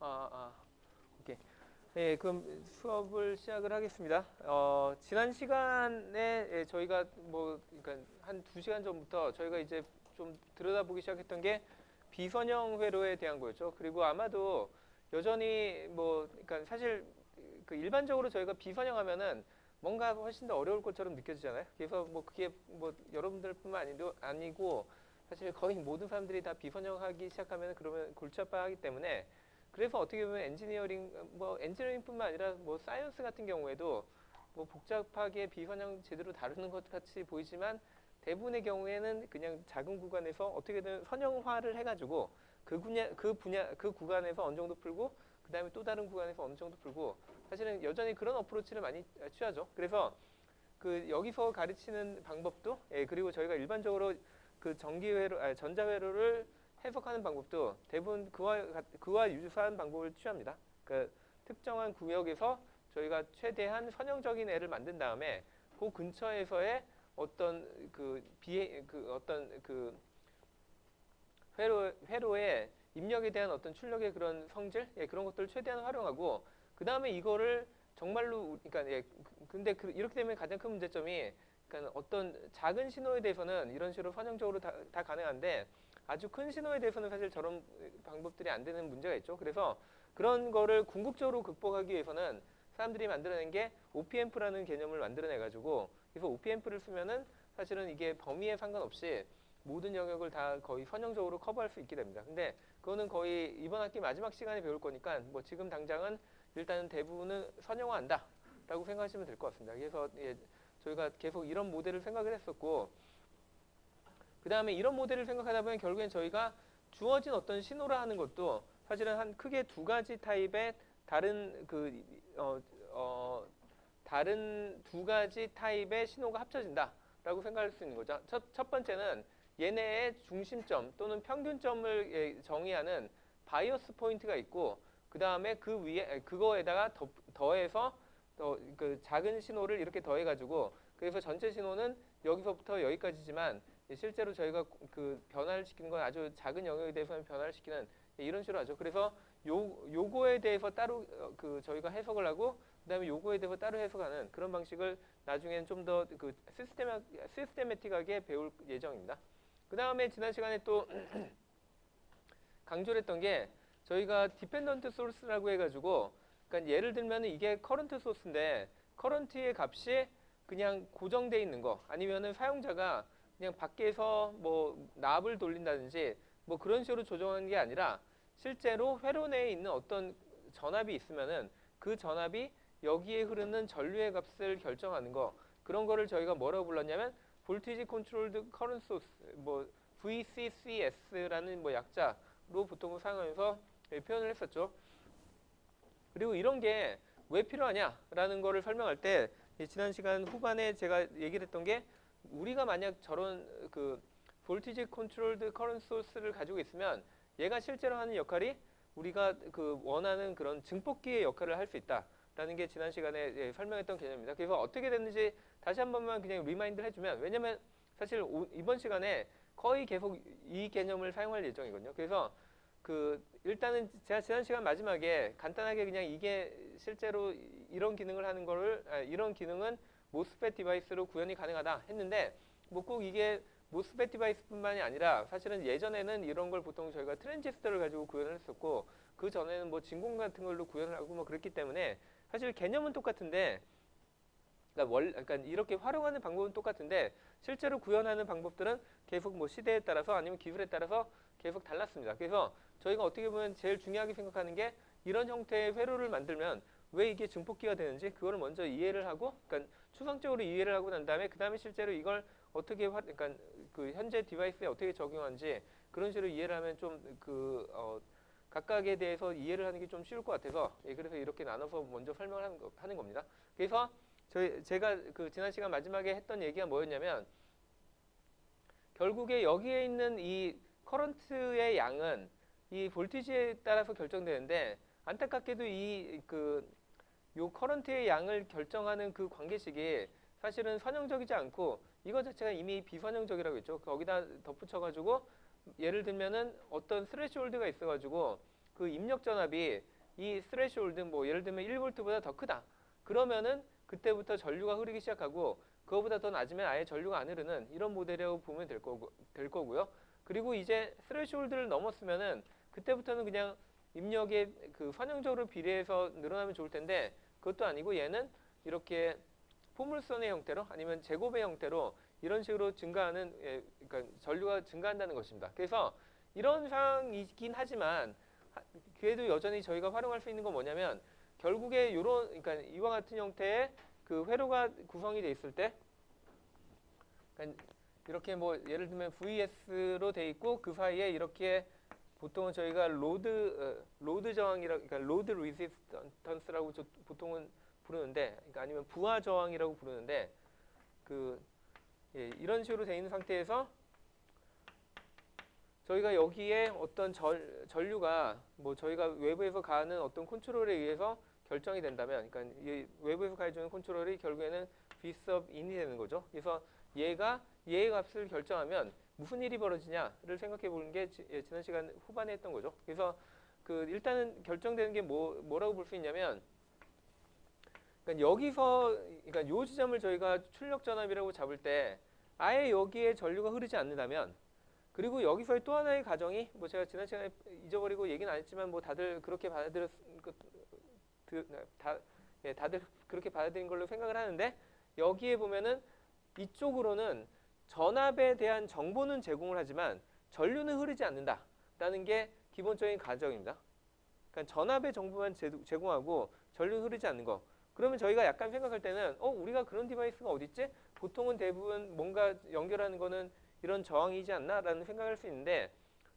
오케이. 네, 그럼 수업을 시작을 하겠습니다. 지난 시간에 저희가 그러니까 한 2시간 전부터 저희가 이제 좀 들여다보기 시작했던 게 비선형 회로에 대한 거였죠. 그리고 아마도 여전히 그러니까 사실 그 일반적으로 저희가 비선형 하면은 뭔가 훨씬 더 어려울 것처럼 느껴지잖아요. 그래서 그게 여러분들뿐만 아니고 사실 거의 모든 사람들이 다 비선형 하기 시작하면 그러면 골치 아파하기 때문에 그래서 어떻게 보면 엔지니어링뿐만 아니라 사이언스 같은 경우에도 복잡하게 비선형 제대로 다루는 것 같이 보이지만 대부분의 경우에는 그냥 작은 구간에서 어떻게든 선형화를 해가지고 그 구간에서 어느 정도 풀고 그 다음에 또 다른 구간에서 어느 정도 풀고 사실은 여전히 그런 어프로치를 많이 취하죠. 그래서 그 여기서 가르치는 방법도 그리고 저희가 일반적으로 그 전자회로를 해석하는 방법도 대부분 그와 유사한 방법을 취합니다. 그 특정한 구역에서 저희가 최대한 선형적인 애를 만든 다음에 그 근처에서의 어떤 어떤 회로의 입력에 대한 어떤 출력의 그런 성질, 그런 것들을 최대한 활용하고 그 다음에 이거를 정말로 그러니까 근데 이렇게 되면 가장 큰 문제점이 그러니까 어떤 작은 신호에 대해서는 이런 식으로 선형적으로 다 가능한데 아주 큰 신호에 대해서는 사실 저런 방법들이 안 되는 문제가 있죠. 그래서 그런 거를 궁극적으로 극복하기 위해서는 사람들이 만들어낸 게 OPAMP라는 개념을 만들어내가지고 그래서 OPAMP를 쓰면은 사실은 이게 범위에 상관없이 모든 영역을 다 거의 선형적으로 커버할 수 있게 됩니다. 근데 그거는 거의 이번 학기 마지막 시간에 배울 거니까 지금 당장은 일단은 대부분은 선형화한다 라고 생각하시면 될 것 같습니다. 그래서 저희가 계속 이런 모델을 생각을 했었고 그 다음에 이런 모델을 생각하다 보면 결국엔 저희가 주어진 어떤 신호라 하는 것도 사실은 한 크게 두 가지 타입의 다른 두 가지 타입의 신호가 합쳐진다라고 생각할 수 있는 거죠. 첫 번째는 얘네의 중심점 또는 평균점을 정의하는 바이어스 포인트가 있고 그 다음에 그 위에 그거에다가 더해서 그 작은 신호를 이렇게 더해가지고 그래서 전체 신호는 여기서부터 여기까지지만 실제로 저희가 그 변화를 시키는 건 아주 작은 영역에 대해서는 변화를 시키는 이런 식으로 하죠. 그래서 요거에 대해서 따로 그 저희가 해석을 하고 그다음에 요거에 대해서 따로 해석하는 그런 방식을 나중에는 좀 더 그 시스테매틱하게 배울 예정입니다. 그 다음에 지난 시간에 또 강조를 했던 게 저희가 디펜던트 소스라고 해가지고 그러니까 예를 들면 이게 커런트 소스인데 커런트의 값이 그냥 고정돼 있는 거 아니면은 사용자가 그냥 밖에서 납을 돌린다든지 그런 식으로 조정하는 게 아니라 실제로 회로 내에 있는 어떤 전압이 있으면은 그 전압이 여기에 흐르는 전류의 값을 결정하는 거 그런 거를 저희가 뭐라고 불렀냐면 볼티지 컨트롤드 커런트 소스 VCCS라는 약자로 보통 사용하면서 표현을 했었죠. 그리고 이런 게 왜 필요하냐라는 거를 설명할 때 지난 시간 후반에 제가 얘기를 했던 게 우리가 만약 저런 그 볼티지 컨트롤드 커런트 소스를 가지고 있으면 얘가 실제로 하는 역할이 우리가 그 원하는 그런 증폭기의 역할을 할 수 있다라는 게 지난 시간에 설명했던 개념입니다. 그래서 어떻게 됐는지 다시 한 번만 그냥 리마인드를 해주면 왜냐면 사실 이번 시간에 거의 계속 이 개념을 사용할 예정이거든요. 그래서 일단은 제가 지난 시간 마지막에 간단하게 그냥 이게 실제로 이런 기능을 하는 거를 이런 기능은 모스펫 디바이스로 구현이 가능하다 했는데 꼭 이게 모스펫 디바이스뿐만이 아니라 사실은 예전에는 이런 걸 보통 저희가 트랜지스터를 가지고 구현을 했었고 그 전에는 진공 같은 걸로 구현을 하고 그랬기 때문에 사실 개념은 똑같은데 그러니까 이렇게 활용하는 방법은 똑같은데 실제로 구현하는 방법들은 계속 시대에 따라서 아니면 기술에 따라서 계속 달랐습니다. 그래서 저희가 어떻게 보면 제일 중요하게 생각하는 게 이런 형태의 회로를 만들면 왜 이게 증폭기가 되는지 그거를 먼저 이해를 하고 그러니까 추상적으로 이해를 하고 난 다음에 그 다음에 실제로 이걸 어떻게 그러니까 그 현재 디바이스에 어떻게 적용하는지 그런 식으로 이해를 하면 좀 각각에 대해서 이해를 하는 게 좀 쉬울 것 같아서 그래서 이렇게 나눠서 먼저 설명을 하는 겁니다. 그래서 제가 그 지난 시간 마지막에 했던 얘기가 뭐였냐면 결국에 여기에 있는 이 커런트의 양은 이 볼티지에 따라서 결정되는데 안타깝게도 요 커런트의 양을 결정하는 그 관계식이 사실은 선형적이지 않고 이거 자체가 이미 비선형적이라고 했죠. 거기다 덧붙여가지고 예를 들면은 어떤 스레시홀드가 있어가지고 그 입력 전압이 이 스레시홀드 뭐 예를 들면 1V보다 더 크다. 그러면은 그때부터 전류가 흐르기 시작하고 그거보다 더 낮으면 아예 전류가 안 흐르는 이런 모델이라고 보면 될 거고요. 그리고 이제 스레시홀드를 넘었으면은 그때부터는 그냥 입력의 그 환영적으로 비례해서 늘어나면 좋을 텐데 그것도 아니고 얘는 이렇게 포물선의 형태로 아니면 제곱의 형태로 이런 식으로 증가하는 그러니까 전류가 증가한다는 것입니다. 그래서 이런 상황이긴 하지만 그래도 여전히 저희가 활용할 수 있는 건 뭐냐면 결국에 이런 그러니까 이와 같은 형태의 그 회로가 구성이 돼 있을 때 그러니까 이렇게 뭐 예를 들면 VS로 돼 있고 그 사이에 이렇게 보통은 저희가 로드 저항이라 그러니까 로드 리지스턴스라고 보통은 부르는데 그러니까 아니면 부하 저항이라고 부르는데 그 이런 식으로 돼 있는 상태에서 저희가 여기에 어떤 전류가 뭐 저희가 외부에서 가는 어떤 컨트롤에 의해서 결정이 된다면 그러니까 이 외부에서 가해주는 컨트롤이 결국에는 V sub in이 되는 거죠. 그래서 얘가 얘의 값을 결정하면 무슨 일이 벌어지냐를 생각해 보는 게 지난 시간 후반에 했던 거죠. 그래서 그 일단은 결정되는 게 뭐라고 볼 수 있냐면 그러니까 여기서 그러니까 요 지점을 저희가 출력 전압이라고 잡을 때 아예 여기에 전류가 흐르지 않는다면 그리고 여기서의 또 하나의 가정이 뭐 제가 지난 시간에 잊어버리고 얘기는 안 했지만 뭐 다들 그렇게 다들 그렇게 받아들인 걸로 생각을 하는데 여기에 보면은 이쪽으로는 전압에 대한 정보는 제공을 하지만 전류는 흐르지 않는다라는 게 기본적인 가정입니다. 그러니까 전압의 정보만 제공하고 전류 흐르지 않는 거. 그러면 저희가 약간 생각할 때는 우리가 그런 디바이스가 어디 있지? 보통은 대부분 뭔가 연결하는 거는 이런 저항이지 않나라는 생각을 할 수 있는데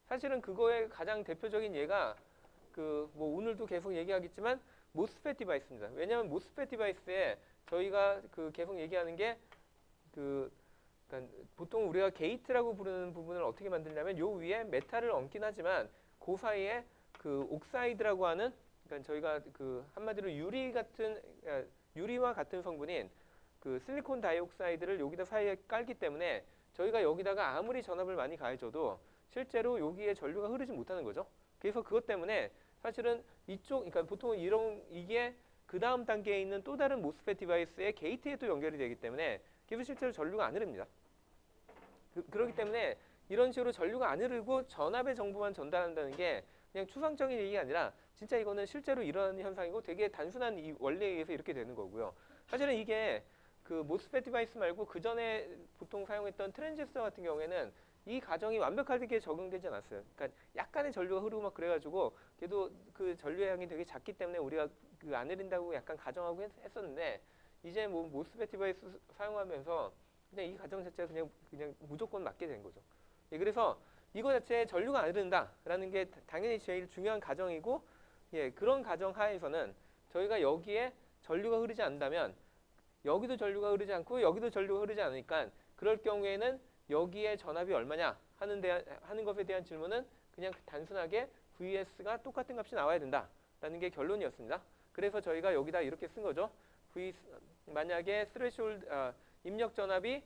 사실은 그거의 가장 대표적인 예가 그 뭐 오늘도 계속 얘기하겠지만 모스펫 디바이스입니다. 왜냐하면 모스펫 디바이스에 저희가 그 계속 얘기하는 게 그러니까 보통 우리가 게이트라고 부르는 부분을 어떻게 만들냐면 요 위에 메탈을 얹긴 하지만 그 사이에 그 옥사이드라고 하는 그러니까 저희가 그 한마디로 유리와 같은 성분인 그 실리콘 다이옥사이드를 여기다 사이에 깔기 때문에 저희가 여기다가 아무리 전압을 많이 가해줘도 실제로 여기에 전류가 흐르지 못하는 거죠. 그래서 그것 때문에 사실은 그러니까 보통 이게 그 다음 단계에 있는 또 다른 모스펫 디바이스의 게이트에도 연결이 되기 때문에 그래서 실제로 전류가 안 흐릅니다. 그렇기 때문에 이런 식으로 전류가 안 흐르고 전압의 정보만 전달한다는 게 그냥 추상적인 얘기가 아니라 진짜 이거는 실제로 일어나는 현상이고 되게 단순한 이 원리에 의해서 이렇게 되는 거고요. 사실은 이게 그 모스펫 디바이스 말고 그 전에 보통 사용했던 트랜지스터 같은 경우에는 이 가정이 완벽하게 적용되지 않았어요. 그러니까 약간의 전류가 흐르고 막 그래가지고 그래도 그 전류의 양이 되게 작기 때문에 우리가 그 안 흐른다고 약간 가정하고 했었는데 이제 뭐 모스펫 디바이스 사용하면서 그냥 이 가정 자체가 그냥 무조건 맞게 된 거죠. 예, 그래서 이거 자체에 전류가 안 흐른다라는 게 당연히 제일 중요한 가정이고 예, 그런 가정 하에서는 저희가 여기에 전류가 흐르지 않는다면 여기도 전류가 흐르지 않고 여기도 전류가 흐르지 않으니까 그럴 경우에는 여기에 전압이 얼마냐 하는 것에 대한 질문은 그냥 단순하게 VS가 똑같은 값이 나와야 된다라는 게 결론이었습니다. 그래서 저희가 여기다 이렇게 쓴 거죠. 만약에 입력 전압이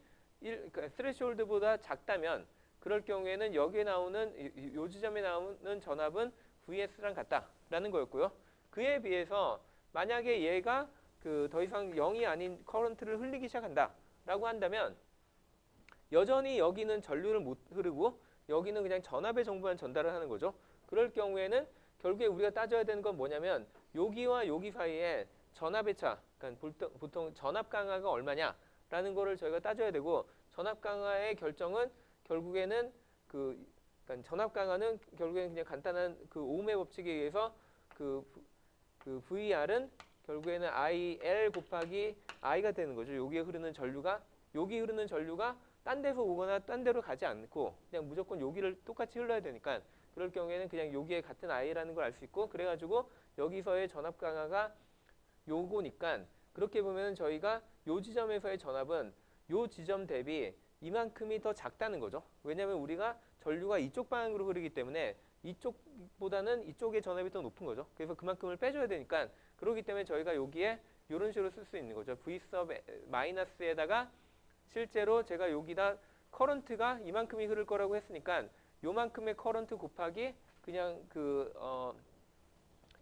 스레시홀드보다 작다면 그럴 경우에는 여기에 나오는 요 지점에 나오는 전압은 VS랑 같다라는 거였고요. 그에 비해서 만약에 얘가 그 더 이상 0이 아닌 커런트를 흘리기 시작한다라고 한다면 여전히 여기는 전류를 못 흐르고 여기는 그냥 전압의 정보만 전달을 하는 거죠. 그럴 경우에는 결국에 우리가 따져야 되는 건 뭐냐면 여기와 여기 사이에 전압의 차, 그러니까 보통 전압 강화가 얼마냐라는 거를 저희가 따져야 되고 전압 강화의 결정은 결국에는 그러니까 전압 강화는 결국에는 그냥 간단한 그 오음의 법칙에 의해서 그 VR은 결국에는 IL 곱하기 I가 되는 거죠. 여기에 흐르는 전류가 여기 흐르는 전류가 딴 데서 오거나 딴 데로 가지 않고 그냥 무조건 여기를 똑같이 흘러야 되니까 그럴 경우에는 그냥 여기에 같은 I라는 걸 알 수 있고 그래가지고 여기서의 전압 강화가 요거니까 그렇게 보면 저희가 요 지점에서의 전압은 요 지점 대비 이만큼이 더 작다는 거죠. 왜냐하면 우리가 전류가 이쪽 방향으로 흐르기 때문에 이쪽보다는 이쪽의 전압이 더 높은 거죠. 그래서 그만큼을 빼줘야 되니까 그렇기 때문에 저희가 여기에 이런 식으로 쓸 수 있는 거죠. V sub 마이너스에다가 실제로 제가 여기다 커런트가 이만큼이 흐를 거라고 했으니까 요만큼의 커런트 곱하기 그냥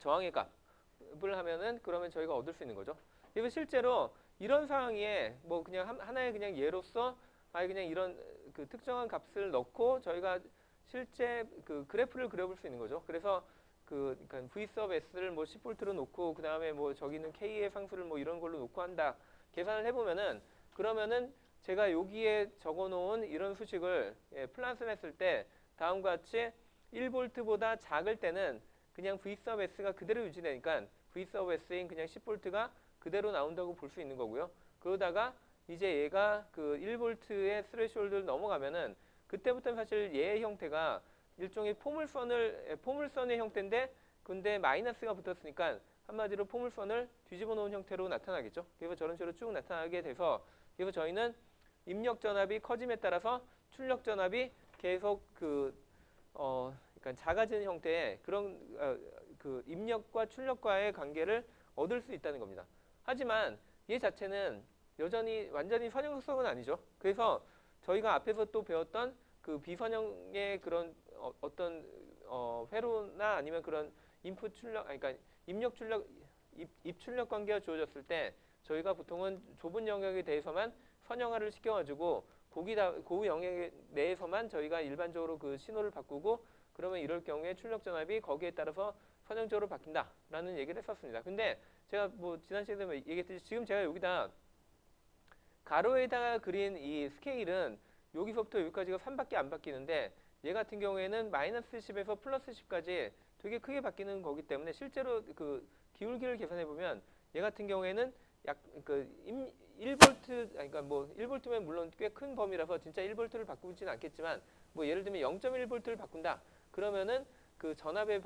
저항의 값을 하면은 그러면 저희가 얻을 수 있는 거죠. 그래서 실제로 이런 상황에 뭐 그냥 하나의 그냥 예로서 아예 그냥 이런 그 특정한 값을 넣고 저희가 실제 그 그래프를 그려볼 수 있는 거죠. 그래서 그러니까 V sub S를 뭐 10V로 놓고 그 다음에 뭐 저기는 K의 상수를 뭐 이런 걸로 놓고 한다. 계산을 해보면은 그러면은 제가 여기에 적어놓은 이런 수식을 플러스했을 때 다음과 같이 1V보다 작을 때는 그냥 V sub S가 그대로 유지되니까 V sub S인 그냥 10V가 그대로 나온다고 볼 수 있는 거고요. 그러다가 이제 얘가 그 1V의 스레시홀드를 넘어가면은 그때부터는 사실 얘의 형태가 일종의 포물선의 형태인데 근데 마이너스가 붙었으니까 한마디로 포물선을 뒤집어 놓은 형태로 나타나겠죠. 그래서 저런 식으로 쭉 나타나게 돼서 그래서 저희는 입력 전압이 커짐에 따라서 출력 전압이 계속 그러니까 작아지는 형태의 그런 그 입력과 출력과의 관계를 얻을 수 있다는 겁니다. 하지만 얘 자체는 여전히 완전히 선형 속성은 아니죠. 그래서 저희가 앞에서 또 배웠던 그 비선형의 그런 어떤 회로나 아니면 그런 인풋 출력, 아니, 그러니까 입력 출력, 입 출력 관계가 주어졌을 때 저희가 보통은 좁은 영역에 대해서만 선형화를 시켜가지고 그 영역 내에서만 저희가 일반적으로 그 신호를 바꾸고 그러면 이럴 경우에 출력 전압이 거기에 따라서 선형적으로 바뀐다라는 얘기를 했었습니다. 근데 제가 뭐 지난 시간에 얘기했듯이 지금 제가 여기다 가로에다가 그린 이 스케일은 여기서부터 여기까지가 3밖에 안 바뀌는데 얘 같은 경우에는 마이너스 10에서 플러스 10까지 되게 크게 바뀌는 거기 때문에 실제로 그 기울기를 계산해 보면 얘 같은 경우에는 약 그 1V 그러니까 뭐 1V면 물론 꽤 큰 범위라서 진짜 1V를 바꾸지는 않겠지만 뭐 예를 들면 0.1V를 바꾼다. 그러면은 그 전압이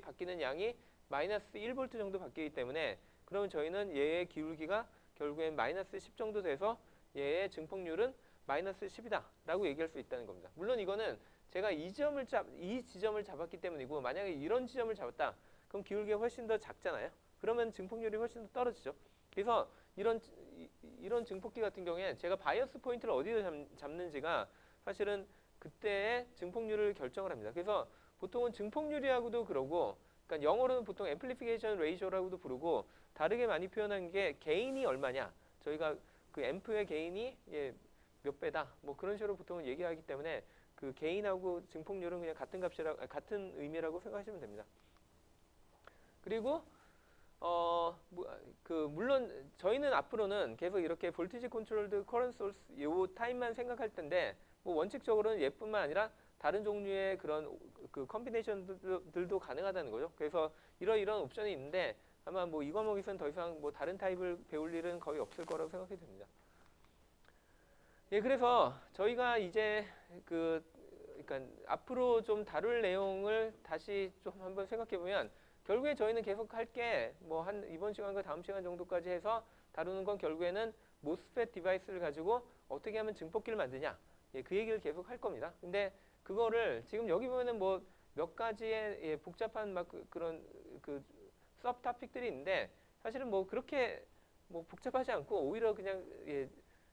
바뀌는 양이 마이너스 1V 정도 바뀌기 때문에 그러면 저희는 얘의 기울기가 결국엔 마이너스 10 정도 돼서 얘의 증폭률은 마이너스 10이다 라고 얘기할 수 있다는 겁니다. 물론 이거는 제가 이 지점을 잡았기 때문이고 만약에 이런 지점을 잡았다 그럼 기울기가 훨씬 더 작잖아요. 그러면 증폭률이 훨씬 더 떨어지죠. 그래서 이런 증폭기 같은 경우에 제가 바이어스 포인트를 어디에 잡는지가 사실은 그때의 증폭률을 결정을 합니다. 그래서 보통은 증폭률이라고도 그러고 그러니까 영어로는 보통 앰플리피케이션 레이쇼라고도 부르고 다르게 많이 표현한 게 게인이 얼마냐. 저희가 그 앰프의 게인이 몇 배다. 뭐 그런 식으로 보통 얘기하기 때문에 그 게인하고 증폭률은 그냥 같은 의미라고 생각하시면 됩니다. 그리고 물론 저희는 앞으로는 계속 이렇게 볼티지 컨트롤드 커런트 소스 요 타입만 생각할 텐데 뭐 원칙적으로는 얘뿐만 아니라 다른 종류의 그런 그 컴비네이션들도 가능하다는 거죠. 그래서 이런 옵션이 있는데 아마 뭐 이 과목에서는 더 이상 뭐 다른 타입을 배울 일은 거의 없을 거라고 생각이 됩니다. 예, 그래서 저희가 이제 그러니까 앞으로 좀 다룰 내용을 다시 좀 한번 생각해 보면 결국에 저희는 계속 할 게 뭐 한 이번 시간과 다음 시간 정도까지 해서 다루는 건 결국에는 모스펫 디바이스를 가지고 어떻게 하면 증폭기를 만드냐. 예, 그 얘기를 계속 할 겁니다. 근데 그거를 지금 여기 보면은 뭐 몇 가지의 복잡한 막 그런 서브 토픽들이 있는데 사실은 뭐 그렇게 뭐 복잡하지 않고 오히려 그냥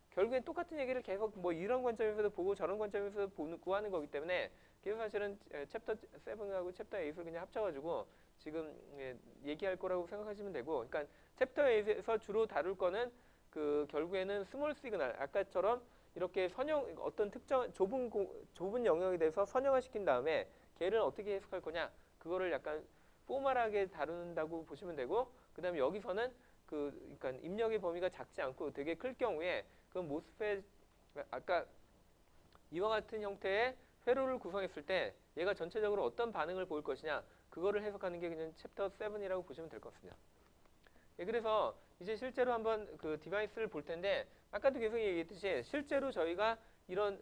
결국엔 똑같은 얘기를 계속 뭐 이런 관점에서도 보고 저런 관점에서 보고 하는 거기 때문에 그래서 사실은 챕터 7하고 챕터 8을 그냥 합쳐가지고 지금 얘기할 거라고 생각하시면 되고 그러니까 챕터 8에서 주로 다룰 거는 그 결국에는 스몰 시그널 아까처럼 이렇게 어떤 특정 좁은 영역에 대해서 선형화시킨 다음에 걔를 어떻게 해석할 거냐 그거를 약간 포멀하게 다룬다고 보시면 되고 그다음에 여기서는 그러니까 입력의 범위가 작지 않고 되게 클 경우에 그 모스펫 아까 이와 같은 형태의 회로를 구성했을 때 얘가 전체적으로 어떤 반응을 보일 것이냐 그거를 해석하는 게 그냥 챕터 7이라고 보시면 될 것 같습니다. 예, 그래서 이제 실제로 한번 그 디바이스를 볼 텐데 아까도 계속 얘기했듯이 실제로 저희가 이런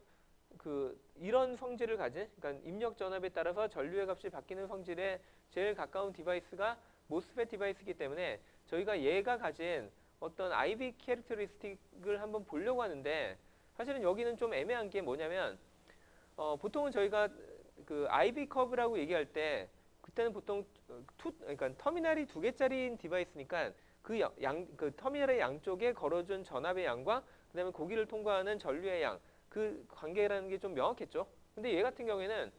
성질을 가진 그러니까 입력 전압에 따라서 전류의 값이 바뀌는 성질에 제일 가까운 디바이스가 모스펫 디바이스이기 때문에 저희가 얘가 가진 어떤 IV 캐릭터리스틱을 한번 보려고 하는데 사실은 여기는 좀 애매한 게 뭐냐면 보통은 저희가 그 IV 커브라고 얘기할 때 그때는 보통 그러니까 터미널이 2개짜리인 디바이스니까 그 터미널의 양쪽에 걸어준 전압의 양과 그다음에 고기를 통과하는 전류의 양 그 관계라는 게 좀 명확했죠. 근데 얘 같은 경우에는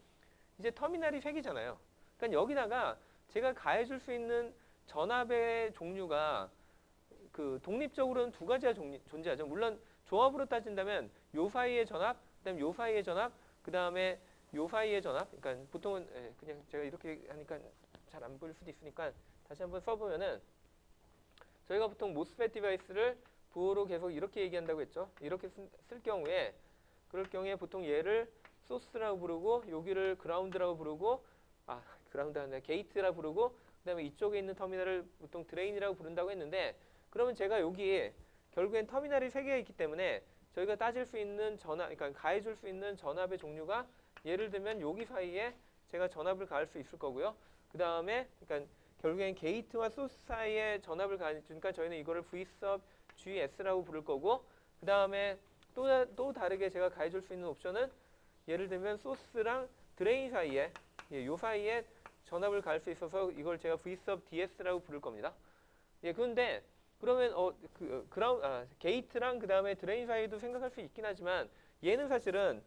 이제 터미널이 3개잖아요. 그러니까 여기다가 제가 가해줄 수 있는 전압의 종류가 그 독립적으로는 두 가지가 존재하죠. 물론 조합으로 따진다면 요 사이의 전압, 그다음 요 사이의 전압, 그다음에 요 사이의 전압. 그러니까 보통은 그냥 제가 이렇게 하니까 잘 안 보일 수도 있으니까 다시 한번 써보면은 저희가 보통 모스펫 디바이스를 부호로 계속 이렇게 얘기한다고 했죠. 이렇게 쓸 경우에 그럴 경우에 보통 얘를 소스라고 부르고 여기를 그라운드라고 부르고 그라운드가 아니라 게이트라고 부르고 그다음에 이쪽에 있는 터미널을 보통 드레인이라고 부른다고 했는데 그러면 제가 여기에 결국엔 터미널이 3개가 있기 때문에 저희가 따질 수 있는 전압, 그러니까 가해줄 수 있는 전압의 종류가 예를 들면 여기 사이에 제가 전압을 가할 수 있을 거고요. 그 다음에 그러니까 결국엔 게이트와 소스 사이에 전압을 가해주니까 저희는 이거를 V sub GS라고 부를 거고 그 다음에 또 다르게 제가 가해줄 수 있는 옵션은 예를 들면 소스랑 드레인 사이에 요 사이에 전압을 가할 수 있어서 이걸 제가 V sub DS라고 부를 겁니다. 그런데 그러면 게이트랑 그 다음에 드레인 사이도 생각할 수 있긴 하지만 얘는 사실은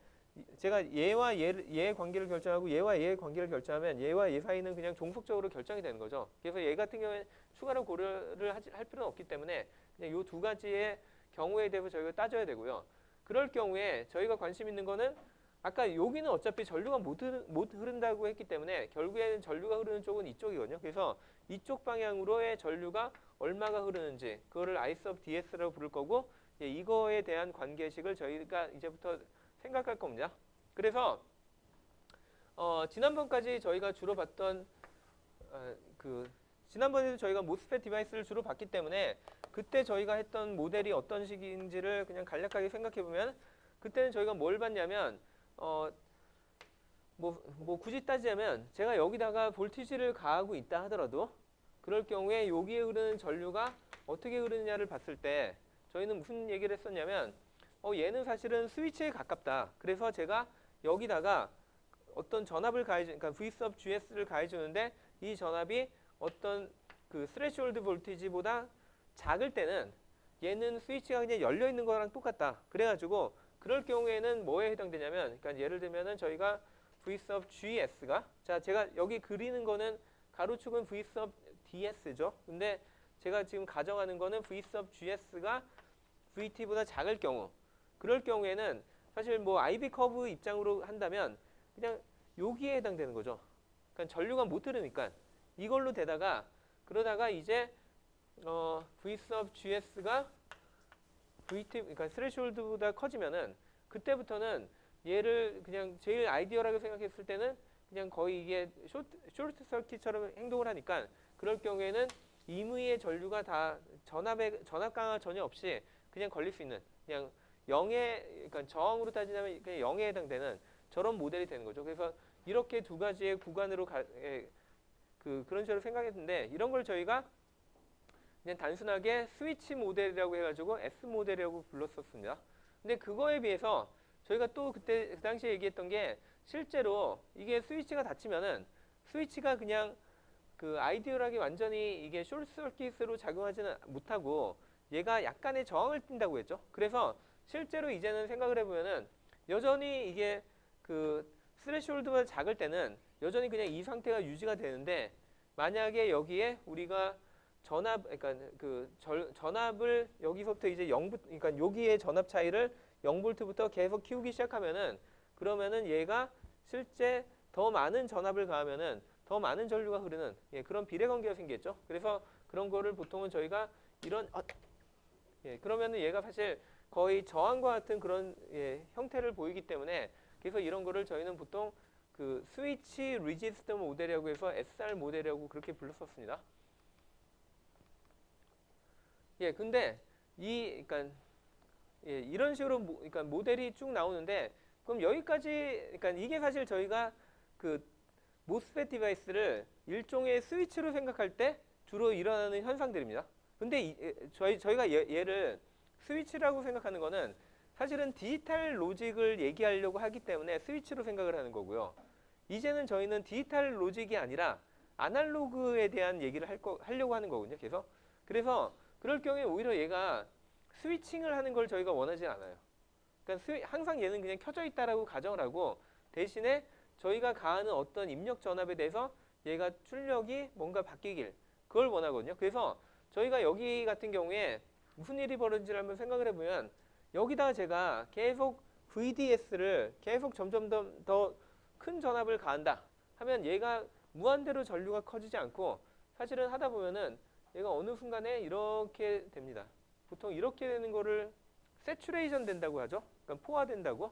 제가 얘와 얘의 관계를 결정하고 얘와 얘의 관계를 결정하면 얘와 얘 사이는 그냥 종속적으로 결정이 되는 거죠. 그래서 얘 같은 경우에 추가로 고려를 할 필요는 없기 때문에 그냥 요 두 가지의 경우에 대해서 저희가 따져야 되고요. 그럴 경우에 저희가 관심 있는 거는 아까 여기는 어차피 전류가 못 흐른다고 했기 때문에 결국에는 전류가 흐르는 쪽은 이쪽이거든요. 그래서 이쪽 방향으로의 전류가 얼마가 흐르는지 그거를 I sub DS라고 부를 거고 이거에 대한 관계식을 저희가 이제부터 생각할 겁니다. 그래서 지난번까지 저희가 주로 봤던 지난번에도 저희가 모스펫 디바이스를 주로 봤기 때문에 그때 저희가 했던 모델이 어떤 식인지를 그냥 간략하게 생각해 보면 그때는 저희가 뭘 봤냐면 굳이 따지자면 제가 여기다가 볼티지를 가하고 있다 하더라도 그럴 경우에 여기에 흐르는 전류가 어떻게 흐르느냐를 봤을 때 저희는 무슨 얘기를 했었냐면 얘는 사실은 스위치에 가깝다. 그래서 제가 여기다가 어떤 전압을 그러니까 V sub GS를 가해주는데 이 전압이 어떤 그 스레시홀드 볼티지보다 작을 때는 얘는 스위치가 그냥 열려 있는 거랑 똑같다. 그래가지고 그럴 경우에는 뭐에 해당되냐면 그러니까 예를 들면은 저희가 V sub GS가 제가 여기 그리는 거는 가로축은 V sub DS죠. 근데 제가 지금 가정하는 거는 V sub GS가 VT보다 작을 경우 그럴 경우에는 사실 IB 커브 입장으로 한다면 그냥 여기에 해당되는 거죠. 그러니까 전류가 못 흐르니까 이걸로 되다가 그러다가 이제 V sub GS가 VT 그러니까 스레시홀드보다 커지면은 그때부터는 얘를 그냥 제일 아이디어라고 생각했을 때는 그냥 거의 이게 쇼트 서킷처럼 행동을 하니까 그럴 경우에는 임의의 전류가 다 전압 강화 전혀 없이 그냥 걸릴 수 있는 그냥 0에 그러니까 저항으로 따지자면 그냥 0에 해당되는 저런 모델이 되는 거죠. 그래서 이렇게 두 가지의 구간으로 그런 식으로 생각했는데 이런 걸 저희가 그냥 단순하게 스위치 모델이라고 해가지고 S 모델이라고 불렀었습니다. 근데 그거에 비해서 저희가 또 그때 그 당시에 얘기했던 게 실제로 이게 스위치가 닫히면은 스위치가 그냥 아이디어하게 완전히 이게 숏 서킷으로 작용하지는 못하고 얘가 약간의 저항을 띈다고 했죠. 그래서 실제로 이제는 생각을 해보면은 여전히 이게 스레시홀드가 작을 때는 여전히 그냥 이 상태가 유지가 되는데 만약에 여기에 우리가 그러니까 전압을 여기서부터 이제 0부터 그러니까 여기에 전압 차이를 0볼트부터 계속 키우기 시작하면은 그러면은 얘가 실제 더 많은 전압을 가하면은 더 많은 전류가 흐르는 그런 비례관계가 생기겠죠. 그래서 그런 거를 보통은 저희가 이런 그러면은 얘가 사실 거의 저항과 같은 그런 형태를 보이기 때문에 그래서 이런 거를 저희는 보통 스위치 리지스터 모델이라고 해서 SR 모델이라고 그렇게 불렀었습니다. 근데 그러니까 이런 식으로 그러니까 모델이 쭉 나오는데 그럼 여기까지 그러니까 이게 사실 저희가 모스펫 디바이스를 일종의 스위치로 생각할 때 주로 일어나는 현상들입니다. 근데 저희가 얘를 스위치라고 생각하는 거는 사실은 디지털 로직을 얘기하려고 하기 때문에 스위치로 생각을 하는 거고요. 이제는 저희는 디지털 로직이 아니라 아날로그에 대한 얘기를 하려고 하는 거거든요. 그래서 그럴 경우에 오히려 얘가 스위칭을 하는 걸 저희가 원하지 않아요. 그러니까 항상 얘는 그냥 켜져 있다라고 가정을 하고 대신에 저희가 가하는 어떤 입력 전압에 대해서 얘가 출력이 뭔가 바뀌길 그걸 원하거든요. 그래서 저희가 여기 같은 경우에 무슨 일이 벌어진지를 한번 생각을 해보면 여기다가 제가 계속 VDS를 계속 점점 더 큰 전압을 가한다 하면 얘가 무한대로 전류가 커지지 않고 사실은 하다 보면은 얘가 어느 순간에 이렇게 됩니다. 보통 이렇게 되는 거를 세츄레이션 된다고 하죠. 그러니까 포화된다고.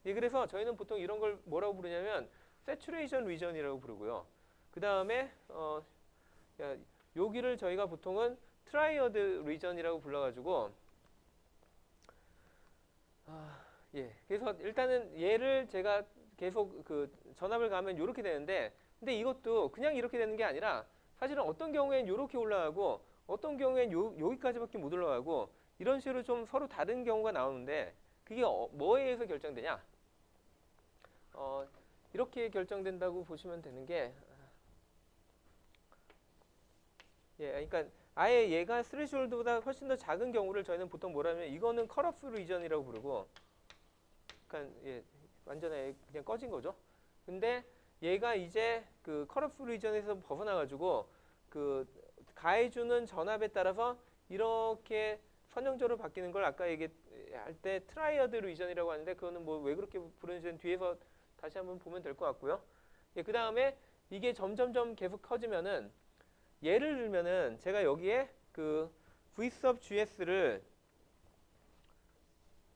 예, 그래서 저희는 보통 이런 걸 뭐라고 부르냐면 세츄레이션 리전이라고 부르고요. 그 다음에 여기를 저희가 보통은 트라이어드 리전이라고 불러가지고 예, 그래서 일단은 얘를 제가 계속 그 전압을 가면 이렇게 되는데, 근데 이것도 그냥 이렇게 되는 게 아니라 사실은 어떤 경우엔 이렇게 올라가고 어떤 경우엔 여기까지밖에 못 올라가고 이런 식으로 좀 서로 다른 경우가 나오는데 그게 뭐에 의해서 결정되냐? 이렇게 결정된다고 보시면 되는 게 예, 그러니까 아예 얘가 스레시홀드보다 훨씬 더 작은 경우를 저희는 보통 뭐라 하면 이거는 컷오프 리전이라고 부르고, 그러니까 예, 완전히 그냥 꺼진 거죠. 근데 얘가 이제 그 컷오프 리전에서 벗어나가지고 그 가해주는 전압에 따라서 이렇게 선형적으로 바뀌는 걸 아까 얘기할 때 트라이어드 리전이라고 하는데 그거는 뭐 왜 그렇게 부르는지는 뒤에서 다시 한번 보면 될 것 같고요. 예, 그 다음에 이게 점점점 계속 커지면은 예를 들면은 제가 여기에 그 V-sub GS를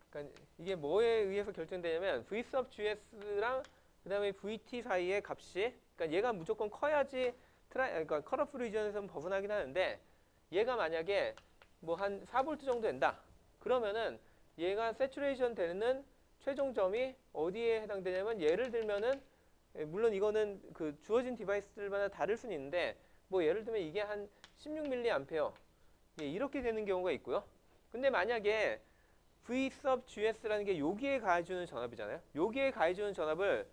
그러니까 이게 뭐에 의해서 결정되냐면 V-sub GS랑 그 다음에 VT 사이의 값이 그러니까 얘가 무조건 커야지 그러니까 컷오프 리전에서는 벗어나긴 하는데 얘가 만약에 뭐 한 4V 정도 된다 그러면은 얘가 세츄레이션 되는 최종점이 어디에 해당되냐면 예를 들면은 물론 이거는 그 주어진 디바이스들마다 다를 수는 있는데 뭐 예를 들면 이게 한 16mA 예, 이렇게 되는 경우가 있고요. 근데 만약에 V-sub GS라는 게 여기에 가해주는 전압이잖아요. 여기에 가해주는 전압을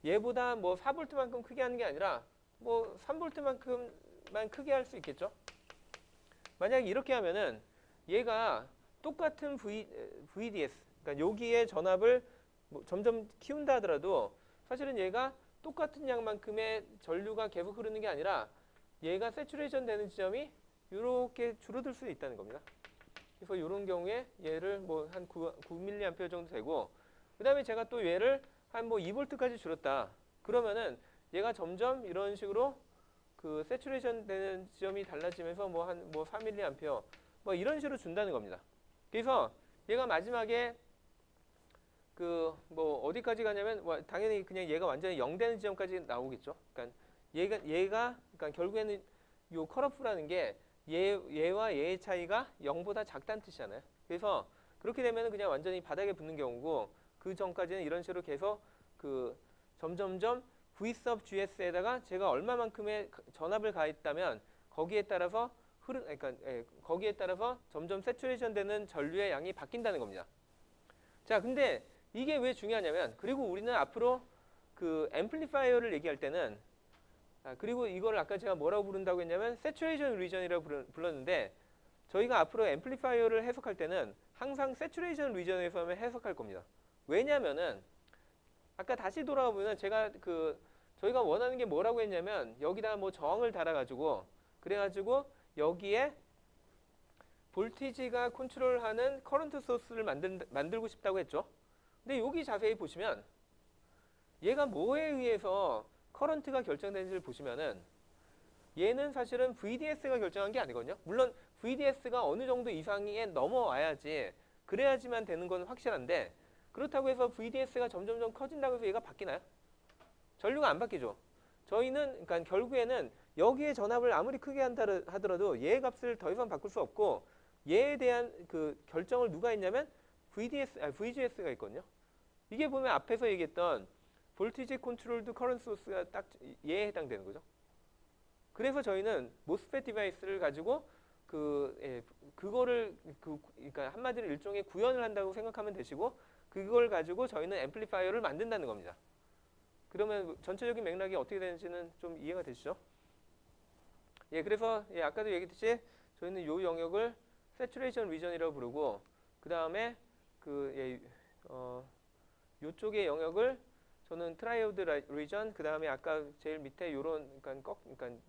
얘보다 뭐 4V만큼 크게 하는 게 아니라 뭐 3V만큼만 크게 할 수 있겠죠. 만약에 이렇게 하면은 얘가 똑같은 VDS, 그러니까 여기에 전압을 뭐 점점 키운다 하더라도 사실은 얘가 똑같은 양만큼의 전류가 계속 흐르는 게 아니라 얘가 세츄레이션 되는 지점이 이렇게 줄어들 수 있다는 겁니다. 그래서 이런 경우에 얘를 뭐 한 9mA 정도 되고 그 다음에 제가 또 얘를 한 뭐 2V까지 줄였다. 그러면은 얘가 점점 이런 식으로 그 세츄레이션 되는 지점이 달라지면서 뭐 한 뭐 4mA 뭐 이런 식으로 준다는 겁니다. 그래서 얘가 마지막에 그 뭐 어디까지 가냐면 뭐 당연히 그냥 얘가 완전히 0 되는 지점까지 나오겠죠. 그러니까 얘가 그러니까 결국에는 요 컷오프라는 게 얘와 얘의 차이가 0보다 작다는 뜻이잖아요. 그래서 그렇게 되면 그냥 완전히 바닥에 붙는 경우고 그 전까지는 이런 식으로 계속 그 점점점 V-sub GS에다가 제가 얼마만큼의 전압을 가했다면 거기에 따라서 그러니까 거기에 따라서 점점 세츄레이션 되는 전류의 양이 바뀐다는 겁니다. 자, 근데 이게 왜 중요하냐면 그리고 우리는 앞으로 그 앰플리파이어를 얘기할 때는 그리고 이걸 아까 제가 뭐라고 부른다고 했냐면 세츄레이션 리전이라고 불렀는데 저희가 앞으로 앰플리파이어를 해석할 때는 항상 세츄레이션 리전에서만 해석할 겁니다. 왜냐면은 아까 다시 돌아가 보면 제가 그 저희가 원하는 게 뭐라고 했냐면 여기다 뭐 저항을 달아가지고 그래가지고 여기에 볼티지가 컨트롤하는 커런트 소스를 만들고 싶다고 했죠. 근데 여기 자세히 보시면 얘가 뭐에 의해서 커런트가 결정되는지를 보시면은 얘는 사실은 VDS가 결정한 게 아니거든요. 물론 VDS가 어느 정도 이상에 넘어와야지 그래야지만 되는 건 확실한데 그렇다고 해서 VDS가 점점점 커진다고 해서 얘가 바뀌나요? 전류가 안 바뀌죠. 저희는 그러니까 결국에는 여기에 전압을 아무리 크게 한다 하더라도 얘 값을 더 이상 바꿀 수 없고 얘에 대한 그 결정을 누가 했냐면 VGS가 있거든요. 이게 보면 앞에서 얘기했던 볼티지 컨트롤드 커런트 소스가 딱 얘에 해당되는 거죠. 그래서 저희는 모스펫 디바이스를 가지고 그거를 그러니까 한마디로 일종의 구현을 한다고 생각하면 되시고 그걸 가지고 저희는 앰플리파이어를 만든다는 겁니다. 그러면 전체적인 맥락이 어떻게 되는지는 좀 이해가 되시죠? 예, 그래서 아까도 얘기했듯이 저희는 이 영역을 세츄레이션 리전이라고 부르고 그 다음에 이쪽의 영역을 저는 트라이오드 리전, 그 다음에 아까 제일 밑에 요런 그러니까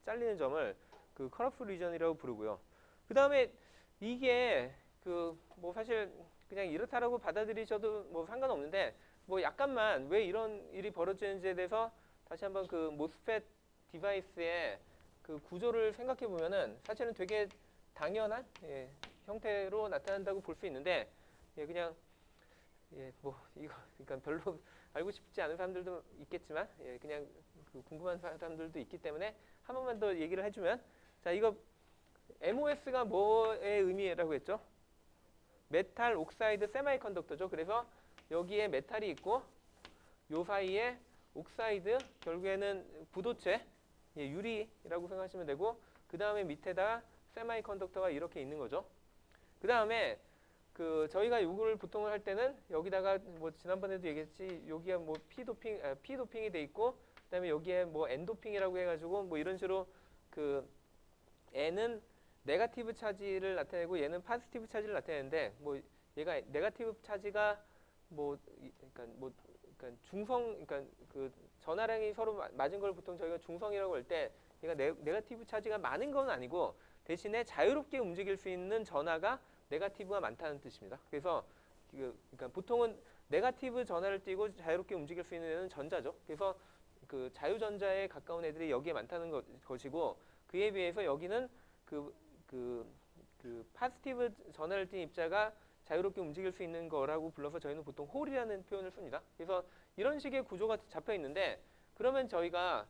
잘리는 점을 그 컷오프 리전이라고 부르고요. 그 다음에 이게 그 뭐 사실 그냥 이렇다라고 받아들이셔도 뭐 상관없는데 뭐 약간만 왜 이런 일이 벌어지는지에 대해서 다시 한번 그 모스펫 디바이스의 그 구조를 생각해 보면은 사실은 되게 당연한 형태로 나타난다고 볼 수 있는데 그냥 뭐 이거 그러니까 별로 알고 싶지 않은 사람들도 있겠지만 그냥 그 궁금한 사람들도 있기 때문에 한 번만 더 얘기를 해주면 자 이거 MOS가 뭐의 의미라고 했죠? 메탈 옥사이드 세마이컨덕터죠. 그래서 여기에 메탈이 있고 요 사이에 옥사이드 결국에는 부도체 유리라고 생각하시면 되고 그 다음에 밑에다 세마이컨덕터가 이렇게 있는 거죠. 그 다음에 그 저희가 요거를 보통 할 때는 여기다가 뭐 지난번에도 얘기했지 여기에 뭐 P 도핑이 돼 있고 그다음에 여기에 뭐 N 도핑이라고 해가지고 뭐 이런 식으로 그 N은 네거티브 차지를 나타내고 얘는 파지티브 차지를 나타내는데 뭐 얘가 네거티브 차지가 그러니까 중성 그러니까 그 전하량이 서로 맞은 걸 보통 저희가 중성이라고 할 때 얘가 네거티브 차지가 많은 건 아니고 대신에 자유롭게 움직일 수 있는 전하가 네거티브가 많다는 뜻입니다. 그래서 그러니까 보통은 네거티브 전하를 띠고 자유롭게 움직일 수 있는 애는 전자죠. 그래서 그 자유전자에 가까운 애들이 여기에 많다는 것이고 그에 비해서 여기는 그 파지티브 전하를 띤 입자가 자유롭게 움직일 수 있는 거라고 불러서 저희는 보통 홀이라는 표현을 씁니다. 그래서 이런 식의 구조가 잡혀 있는데 그러면 제가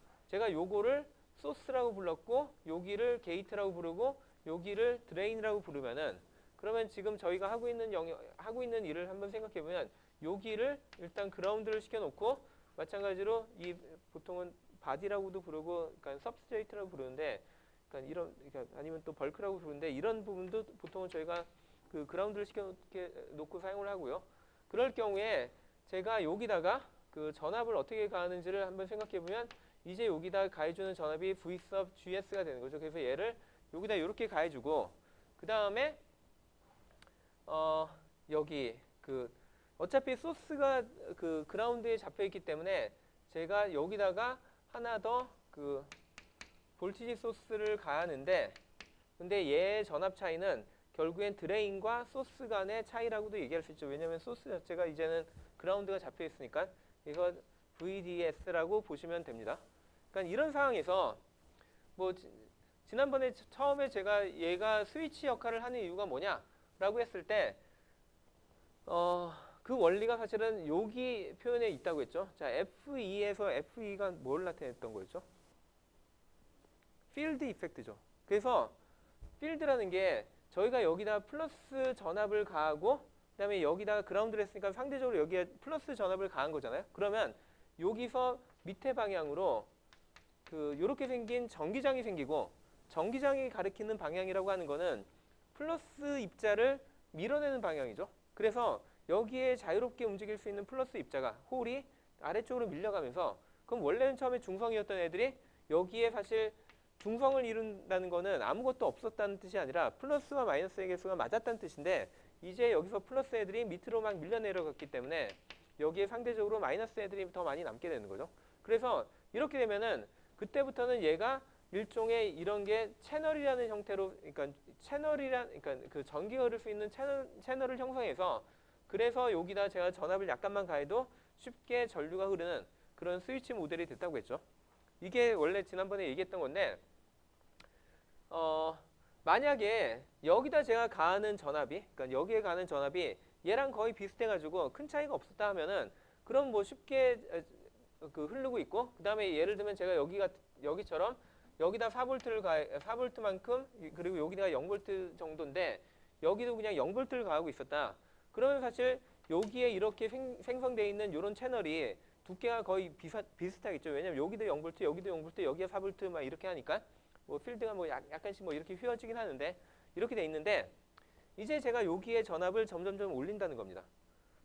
요거를 소스라고 불렀고 여기를 게이트라고 부르고 여기를 드레인이라고 부르면은 그러면 지금 저희가 하고 있는 일을 한번 생각해 보면 여기를 일단 그라운드를 시켜놓고 마찬가지로 이 보통은 바디라고도 부르고 그러니까 सब스트레이트라고 부르는데 그러니까 아니면 또 벌크라고 부르는데 이런 부분도 보통은 저희가 그 그라운드를 시켜놓고 사용을 하고요. 그럴 경우에 제가 여기다가 그 전압을 어떻게 가하는지를 한번 생각해 보면 이제 여기다 가해주는 전압이 V sub GS가 되는 거죠. 그래서 얘를 여기다 이렇게 가해주고 그 다음에 여기 그 어차피 소스가 그 그라운드에 잡혀 있기 때문에 제가 여기다가 하나 더 그 볼티지 소스를 가하는데 근데 얘의 전압 차이는 결국엔 드레인과 소스 간의 차이라고도 얘기할 수 있죠. 왜냐하면 소스 자체가 이제는 그라운드가 잡혀 있으니까 이거 VDS라고 보시면 됩니다. 그러니까 이런 상황에서 뭐 지난번에 처음에 제가 얘가 스위치 역할을 하는 이유가 뭐냐라고 했을 때 그 원리가 사실은 여기 표현에 있다고 했죠. 자, FE에서 FE가 뭘 나타냈던 거였죠? 필드 이펙트죠. 그래서 필드라는 게 저희가 여기다 플러스 전압을 가하고 그다음에 여기다가 그라운드를 했으니까 상대적으로 여기에 플러스 전압을 가한 거잖아요. 그러면 여기서 밑에 방향으로 그 요렇게 생긴 전기장이 생기고 전기장이 가리키는 방향이라고 하는 거는 플러스 입자를 밀어내는 방향이죠. 그래서 여기에 자유롭게 움직일 수 있는 플러스 입자가 홀이 아래쪽으로 밀려가면서 그럼 원래는 처음에 중성이었던 애들이 여기에 사실 중성을 이룬다는 거는 아무것도 없었다는 뜻이 아니라 플러스와 마이너스의 개수가 맞았다는 뜻인데 이제 여기서 플러스 애들이 밑으로 막 밀려 내려갔기 때문에 여기에 상대적으로 마이너스 애들이 더 많이 남게 되는 거죠. 그래서 이렇게 되면은 그때부터는 얘가 일종의 이런 게 채널이라는 형태로 그러니까 그 전기가 흐를 수 있는 채널을 형성해서 그래서 여기다 제가 전압을 약간만 가해도 쉽게 전류가 흐르는 그런 스위치 모델이 됐다고 했죠. 이게 원래 지난번에 얘기했던 건데 만약에 여기다 제가 가하는 전압이 그러니까 여기에 가는 전압이 얘랑 거의 비슷해가지고 큰 차이가 없었다 하면은 그럼 뭐 쉽게 그 흐르고 있고 그 다음에 예를 들면 제가 여기처럼 여기다 4V만큼 그리고 여기다가 0V 정도인데 여기도 그냥 0V를 가하고 있었다. 그러면 사실 여기에 이렇게 생성되어 있는 이런 채널이 두께가 거의 비슷하겠죠. 왜냐면 여기도 0V, 여기도 0V, 여기가 4V 막 이렇게 하니까 뭐 필드가 뭐 약간씩 뭐 이렇게 휘어지긴 하는데 이렇게 돼 있는데 이제 제가 여기에 전압을 점점점 올린다는 겁니다.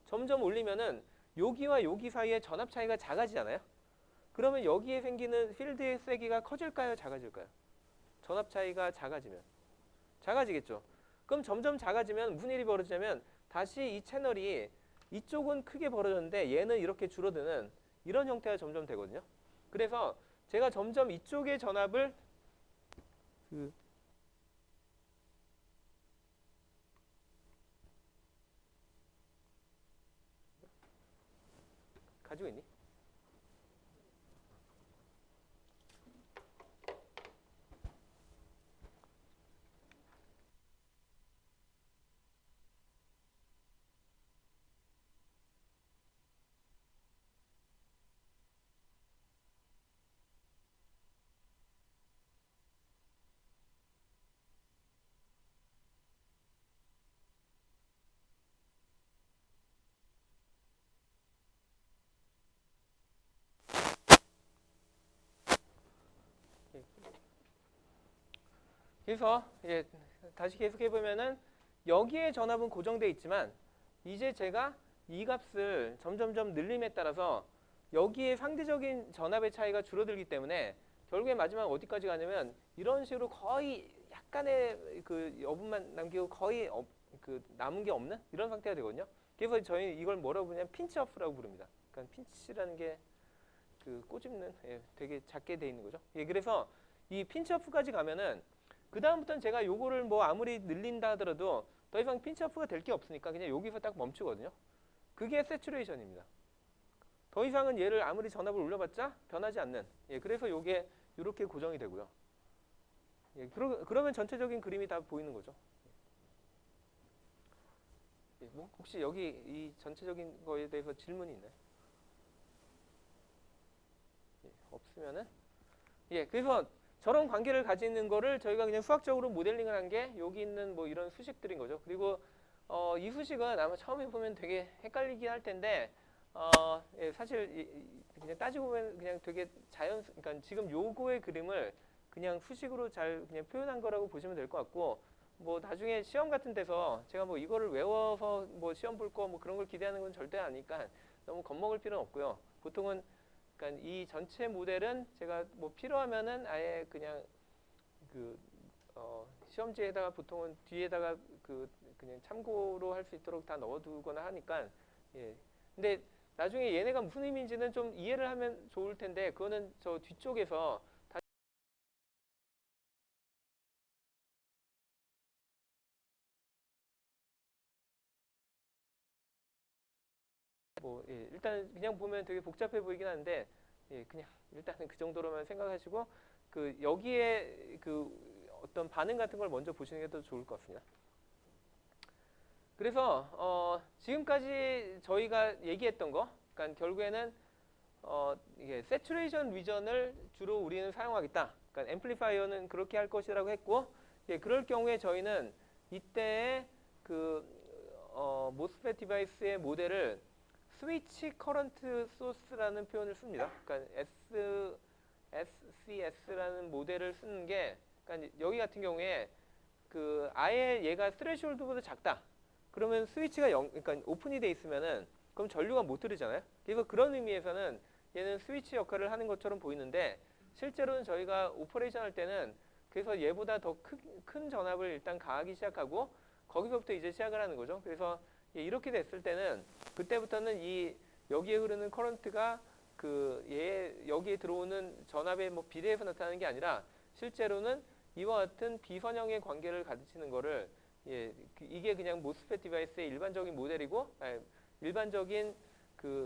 점점 올리면은 여기와 여기 사이의 전압 차이가 작아지잖아요. 그러면 여기에 생기는 필드의 세기가 커질까요? 작아질까요? 전압 차이가 작아지면 작아지겠죠. 그럼 점점 작아지면 무슨 일이 벌어지냐면 다시 이 채널이 이쪽은 크게 벌어졌는데 얘는 이렇게 줄어드는 이런 형태가 점점 되거든요. 그래서 제가 점점 이쪽의 전압을 가지고 있니? 그래서 다시 계속해 보면은 여기에 전압은 고정돼 있지만 이제 제가 이 값을 점점점 늘림에 따라서 여기에 상대적인 전압의 차이가 줄어들기 때문에 결국에 마지막 어디까지 가냐면 이런 식으로 거의 약간의 그 여분만 남기고 거의 그 남은 게 없는 이런 상태가 되거든요. 그래서 저희 이걸 뭐라고 부르냐면 핀치오프라고 부릅니다. 그러니까 핀치라는 게 그 꼬집는 되게 작게 돼 있는 거죠. 그래서 이 핀치오프까지 가면은 그 다음부터는 제가 요거를 뭐 아무리 늘린다 하더라도 더 이상 핀치오프가 될 게 없으니까 그냥 여기서 딱 멈추거든요. 그게 세츄레이션입니다. 더 이상은 얘를 아무리 전압을 올려봤자 변하지 않는. 그래서 요게 이렇게 고정이 되고요. 그러면 전체적인 그림이 다 보이는 거죠. 뭐 혹시 여기 이 전체적인 거에 대해서 질문이 있나요? 없으면은 그래서 저런 관계를 가지는 거를 저희가 그냥 수학적으로 모델링을 한 게 여기 있는 뭐 이런 수식들인 거죠. 그리고 이 수식은 아마 처음에 보면 되게 헷갈리긴 할 텐데 사실 그냥 따지고 보면 그냥 되게 그러니까 지금 요거의 그림을 그냥 수식으로 잘 그냥 표현한 거라고 보시면 될 것 같고 뭐 나중에 시험 같은 데서 제가 뭐 이거를 외워서 뭐 시험 볼 거 뭐 그런 걸 기대하는 건 절대 아니니까 너무 겁먹을 필요는 없고요. 보통은 그러니까 이 전체 모델은 제가 뭐 필요하면은 아예 그냥 그 시험지에다가 보통은 뒤에다가 그냥 참고로 할 수 있도록 다 넣어두거나 하니까 근데 나중에 얘네가 무슨 의미인지는 좀 이해를 하면 좋을 텐데 그거는 저 뒤쪽에서 뭐 일단 그냥 보면 되게 복잡해 보이긴 하는데 그냥 일단은 그 정도로만 생각하시고 여기에 어떤 반응 같은 걸 먼저 보시는 게 더 좋을 것 같습니다. 그래서 지금까지 저희가 얘기했던 거, 그러니까 결국에는 이게 세츄레이션 리전을 주로 우리는 사용하겠다. 그러니까 앰플리파이어는 그렇게 할 것이라고 했고, 그럴 경우에 저희는 이때의 모스펫 디바이스의 모델을 스위치 커런트 소스라는 표현을 씁니다. 그러니까 SCS라는 모델을 쓰는 게, 그러니까 여기 같은 경우에 아예 얘가 스레시홀드보다 작다. 그러면 스위치가 그러니까 오픈이 돼 있으면은 그럼 전류가 못 흐르잖아요. 그래서 그런 의미에서는 얘는 스위치 역할을 하는 것처럼 보이는데 실제로는 저희가 오퍼레이션 할 때는 그래서 얘보다 더 큰 전압을 일단 가하기 시작하고 거기서부터 이제 시작을 하는 거죠. 그래서 이렇게 됐을 때는 그때부터는 여기에 흐르는 커런트가 여기에 들어오는 전압의 뭐 비례해서 나타나는 게 아니라 실제로는 이와 같은 비선형의 관계를 가르치는 거를 이게 그냥 모스펫 디바이스의 일반적인 모델이고 일반적인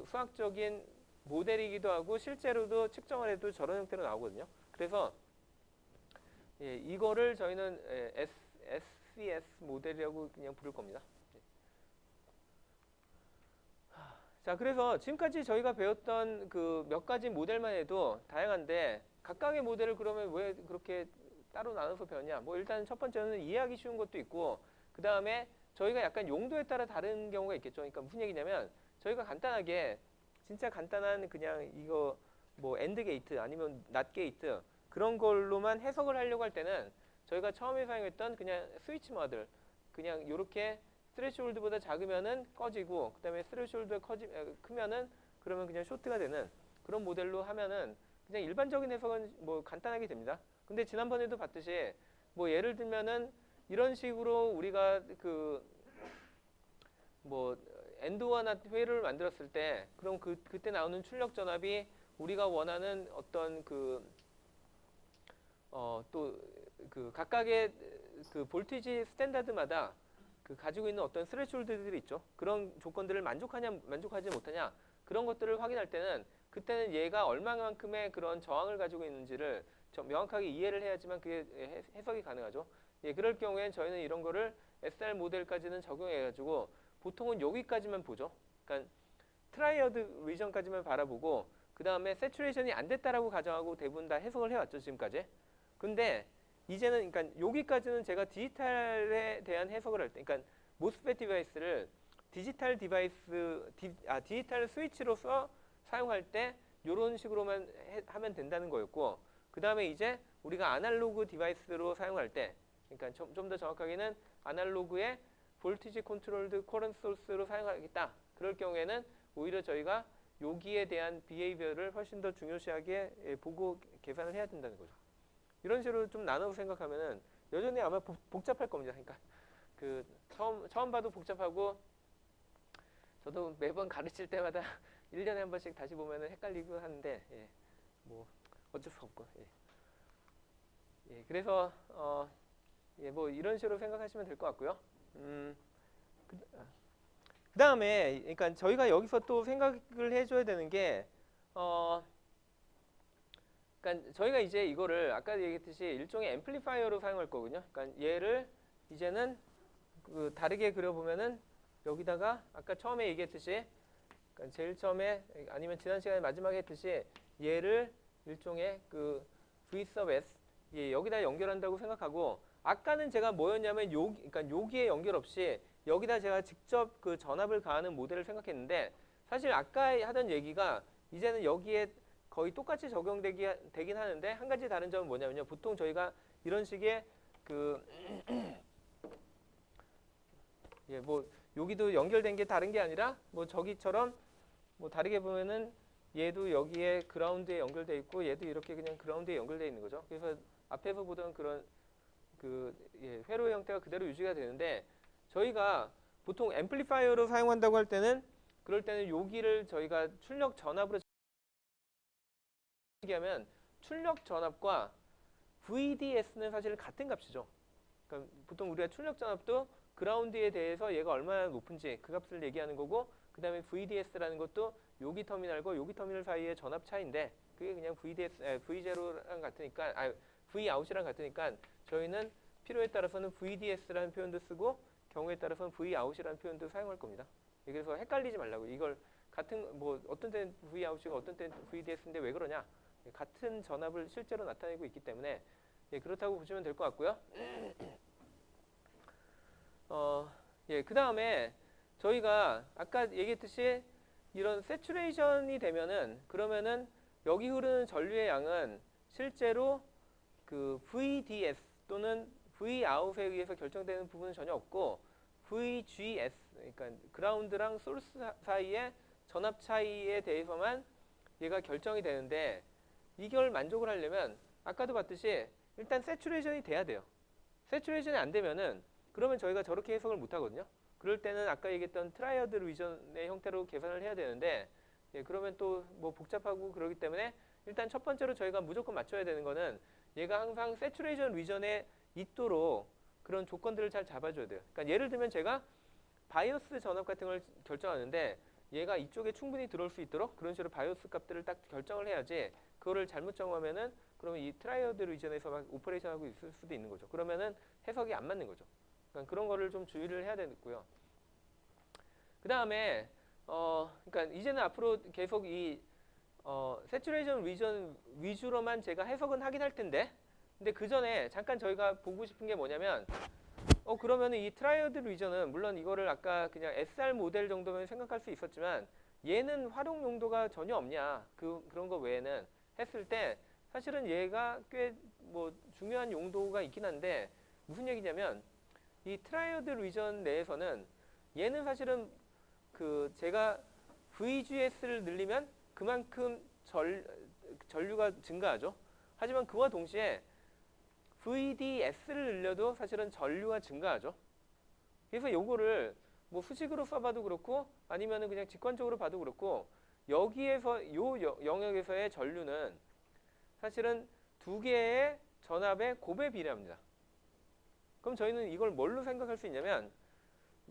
수학적인 모델이기도 하고 실제로도 측정을 해도 저런 형태로 나오거든요. 그래서 이거를 저희는 SCS 모델이라고 그냥 부를 겁니다. 자, 그래서 지금까지 저희가 배웠던 몇 가지 모델만 해도 다양한데 각각의 모델을 그러면 왜 그렇게 따로 나눠서 배웠냐? 뭐 일단 첫 번째는 이해하기 쉬운 것도 있고 그 다음에 저희가 약간 용도에 따라 다른 경우가 있겠죠. 그러니까 무슨 얘기냐면 저희가 간단하게 진짜 간단한 그냥 이거 뭐 엔드 게이트 아니면 낫 게이트 그런 걸로만 해석을 하려고 할 때는 저희가 처음에 사용했던 그냥 스위치 모델 그냥 이렇게 스레시홀드보다 작으면은 꺼지고 그다음에 스레시홀드가 크면은 그러면 그냥 쇼트가 되는 그런 모델로 하면은 그냥 일반적인 해석은 뭐 간단하게 됩니다. 근데 지난번에도 봤듯이 뭐 예를 들면은 이런 식으로 우리가 뭐 엔드와 낫 회로를 만들었을 때 그럼 그때 나오는 출력 전압이 우리가 원하는 어떤 또 그 각각의 그 볼티지 스탠다드마다 그 가지고 있는 어떤 스레숄드들이 있죠. 그런 조건들을 만족하지 못하냐 그런 것들을 확인할 때는 그때는 얘가 얼마만큼의 그런 저항을 가지고 있는지를 명확하게 이해를 해야지만 그게 해석이 가능하죠. 예, 그럴 경우엔 저희는 이런 거를 SR 모델까지는 적용해가지고 보통은 여기까지만 보죠. 그러니까 트라이어드 리전까지만 바라보고 그 다음에 세츄레이션이 안 됐다라고 가정하고 대부분 다 해석을 해왔죠 지금까지. 근데 이제는 그러니까 여기까지는 제가 디지털에 대한 해석을 할 때, 그러니까 모스펫 디바이스를 디지털 디지털 스위치로서 사용할 때 이런 식으로만 하면 된다는 거였고, 그 다음에 이제 우리가 아날로그 디바이스로 사용할 때, 그러니까 좀 더 정확하게는 아날로그의 볼티지 컨트롤드 커런트 소스로 사용하겠다. 그럴 경우에는 오히려 저희가 여기에 대한 비헤이비어를 훨씬 더 중요시하게 보고 계산을 해야 된다는 거죠. 이런 식으로 좀 나눠서 생각하면은 여전히 아마 복잡할 겁니다. 그러니까 그 처음 봐도 복잡하고 저도 매번 가르칠 때마다 1년에 한 번씩 다시 보면은 헷갈리고 하는데 예, 뭐 어쩔 수 없고 예. 예, 그래서 예, 뭐 이런 식으로 생각하시면 될 것 같고요. 그 다음에 그러니까 저희가 여기서 또 생각을 해줘야 되는 게 그러니까 저희가 이제 이거를 아까 얘기했듯이 일종의 앰플리파이어로 사용할 거거든요. 그러니까 얘를 이제는 그 다르게 그려보면은 여기다가 아까 처음에 얘기했듯이 그러니까 제일 처음에 아니면 지난 시간에 마지막에 했듯이 얘를 일종의 그 V sub S 예, 여기다 연결한다고 생각하고 아까는 제가 뭐였냐면 그러니까 여기에 연결 없이 여기다 제가 직접 그 전압을 가하는 모델을 생각했는데 사실 아까 하던 얘기가 이제는 여기에 거의 똑같이 적용되긴 하는데 한 가지 다른 점은 뭐냐면요. 보통 저희가 이런 식의 그 예, 뭐 여기도 연결된 게 다른 게 아니라 뭐 저기처럼 뭐 다르게 보면은 얘도 여기에 그라운드에 연결돼 있고 얘도 이렇게 그냥 그라운드에 연결돼 있는 거죠. 그래서 앞에서 보던 그런 그 예, 회로 형태가 그대로 유지가 되는데 저희가 보통 앰플리파이어로 사용한다고 할 때는 그럴 때는 여기를 저희가 출력 전압으로 얘기하면 출력 전압과 VDS는 사실 같은 값이죠. 그러니까 보통 우리가 출력 전압도 그라운드에 대해서 얘가 얼마나 높은지 그 값을 얘기하는 거고 그 다음에 VDS라는 것도 여기 터미널과 여기 터미널 사이의 전압 차이인데 그게 그냥 V0랑 같으니까 V 아웃이랑 같으니까 저희는 필요에 따라서는 VDS라는 표현도 쓰고 경우에 따라서는 V 아웃이라는 표현도 사용할 겁니다. 그래서 헷갈리지 말라고 이걸 같은 뭐 어떤 때는 V 아웃이고 어떤 때는 VDS인데 왜 그러냐? 같은 전압을 실제로 나타내고 있기 때문에 예, 그렇다고 보시면 될 것 같고요. 예, 그 다음에 저희가 아까 얘기했듯이 이런 세츄레이션이 되면은 그러면은 여기 흐르는 전류의 양은 실제로 그 VDS 또는 Vout에 의해서 결정되는 부분은 전혀 없고 VGS 그러니까 그라운드랑 소스 사이의 전압 차이에 대해서만 얘가 결정이 되는데 이걸 만족을 하려면 아까도 봤듯이 일단 세츄레이션이 돼야 돼요. 세츄레이션이 안 되면은 그러면 저희가 저렇게 해석을 못 하거든요. 그럴 때는 아까 얘기했던 트라이어드 리전의 형태로 계산을 해야 되는데 예, 그러면 또 뭐 복잡하고 그러기 때문에 일단 첫 번째로 저희가 무조건 맞춰야 되는 거는 얘가 항상 세츄레이션 리전에 있도록 그런 조건들을 잘 잡아줘야 돼요. 그러니까 예를 들면 제가 바이오스 전압 같은 걸 결정하는데 얘가 이쪽에 충분히 들어올 수 있도록 그런 식으로 바이오스 값들을 딱 결정을 해야지 그거를 잘못 정하면은 그러면 이 트라이어드 리전에서 막 오퍼레이션하고 있을 수도 있는 거죠. 그러면은 해석이 안 맞는 거죠. 그러니까 그런 거를 좀 주의를 해야 되고요. 그 다음에 그러니까 이제는 앞으로 계속 이 세츄레이션 리전 위주로만 제가 해석은 하긴 할 텐데, 근데 그 전에 잠깐 저희가 보고 싶은 게 뭐냐면, 그러면은 이 트라이어드 리전은 물론 이거를 아까 그냥 SR 모델 정도면 생각할 수 있었지만 얘는 활용 용도가 전혀 없냐 그런 거 외에는 했을 때 사실은 얘가 꽤 뭐 중요한 용도가 있긴 한데 무슨 얘기냐면 이 트라이어드 리전 내에서는 얘는 사실은 그 제가 VGS를 늘리면 그만큼 전류가 증가하죠. 하지만 그와 동시에 VDS를 늘려도 사실은 전류가 증가하죠. 그래서 요거를 뭐 수식으로 써봐도 그렇고 아니면은 그냥 직관적으로 봐도 그렇고 여기에서 요 영역에서의 전류는 사실은 두 개의 전압의 곱에 비례합니다. 그럼 저희는 이걸 뭘로 생각할 수 있냐면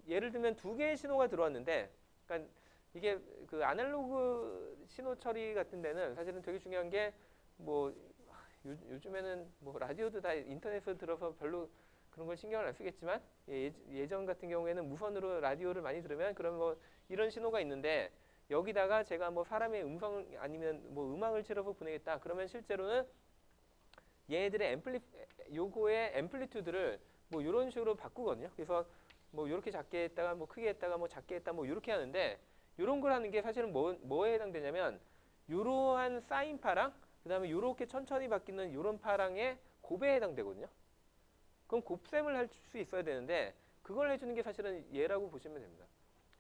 예를 들면 두 개의 신호가 들어왔는데 그러니까 이게 그 아날로그 신호 처리 같은 데는 사실은 되게 중요한 게 뭐 요즘에는 뭐 라디오도 다 인터넷에서 들어서 별로 그런 걸 신경을 안 쓰겠지만 예전 같은 경우에는 무선으로 라디오를 많이 들으면 그러면 뭐 이런 신호가 있는데 여기다가 제가 뭐 사람의 음성 아니면 뭐 음악을 실어서 보내겠다 그러면 실제로는 얘들의 요거의 앰플리튜드를 뭐 이런 식으로 바꾸거든요. 그래서 뭐 이렇게 작게 했다가 뭐 크게 했다가 뭐 작게 했다 뭐 이렇게 하는데 이런 걸 하는 게 사실은 뭐에 해당되냐면 이러한 사인파랑 그다음에 이렇게 천천히 바뀌는 이런 파랑의 곱에 해당되거든요. 그럼 곱셈을 할 수 있어야 되는데 그걸 해주는 게 사실은 얘라고 보시면 됩니다.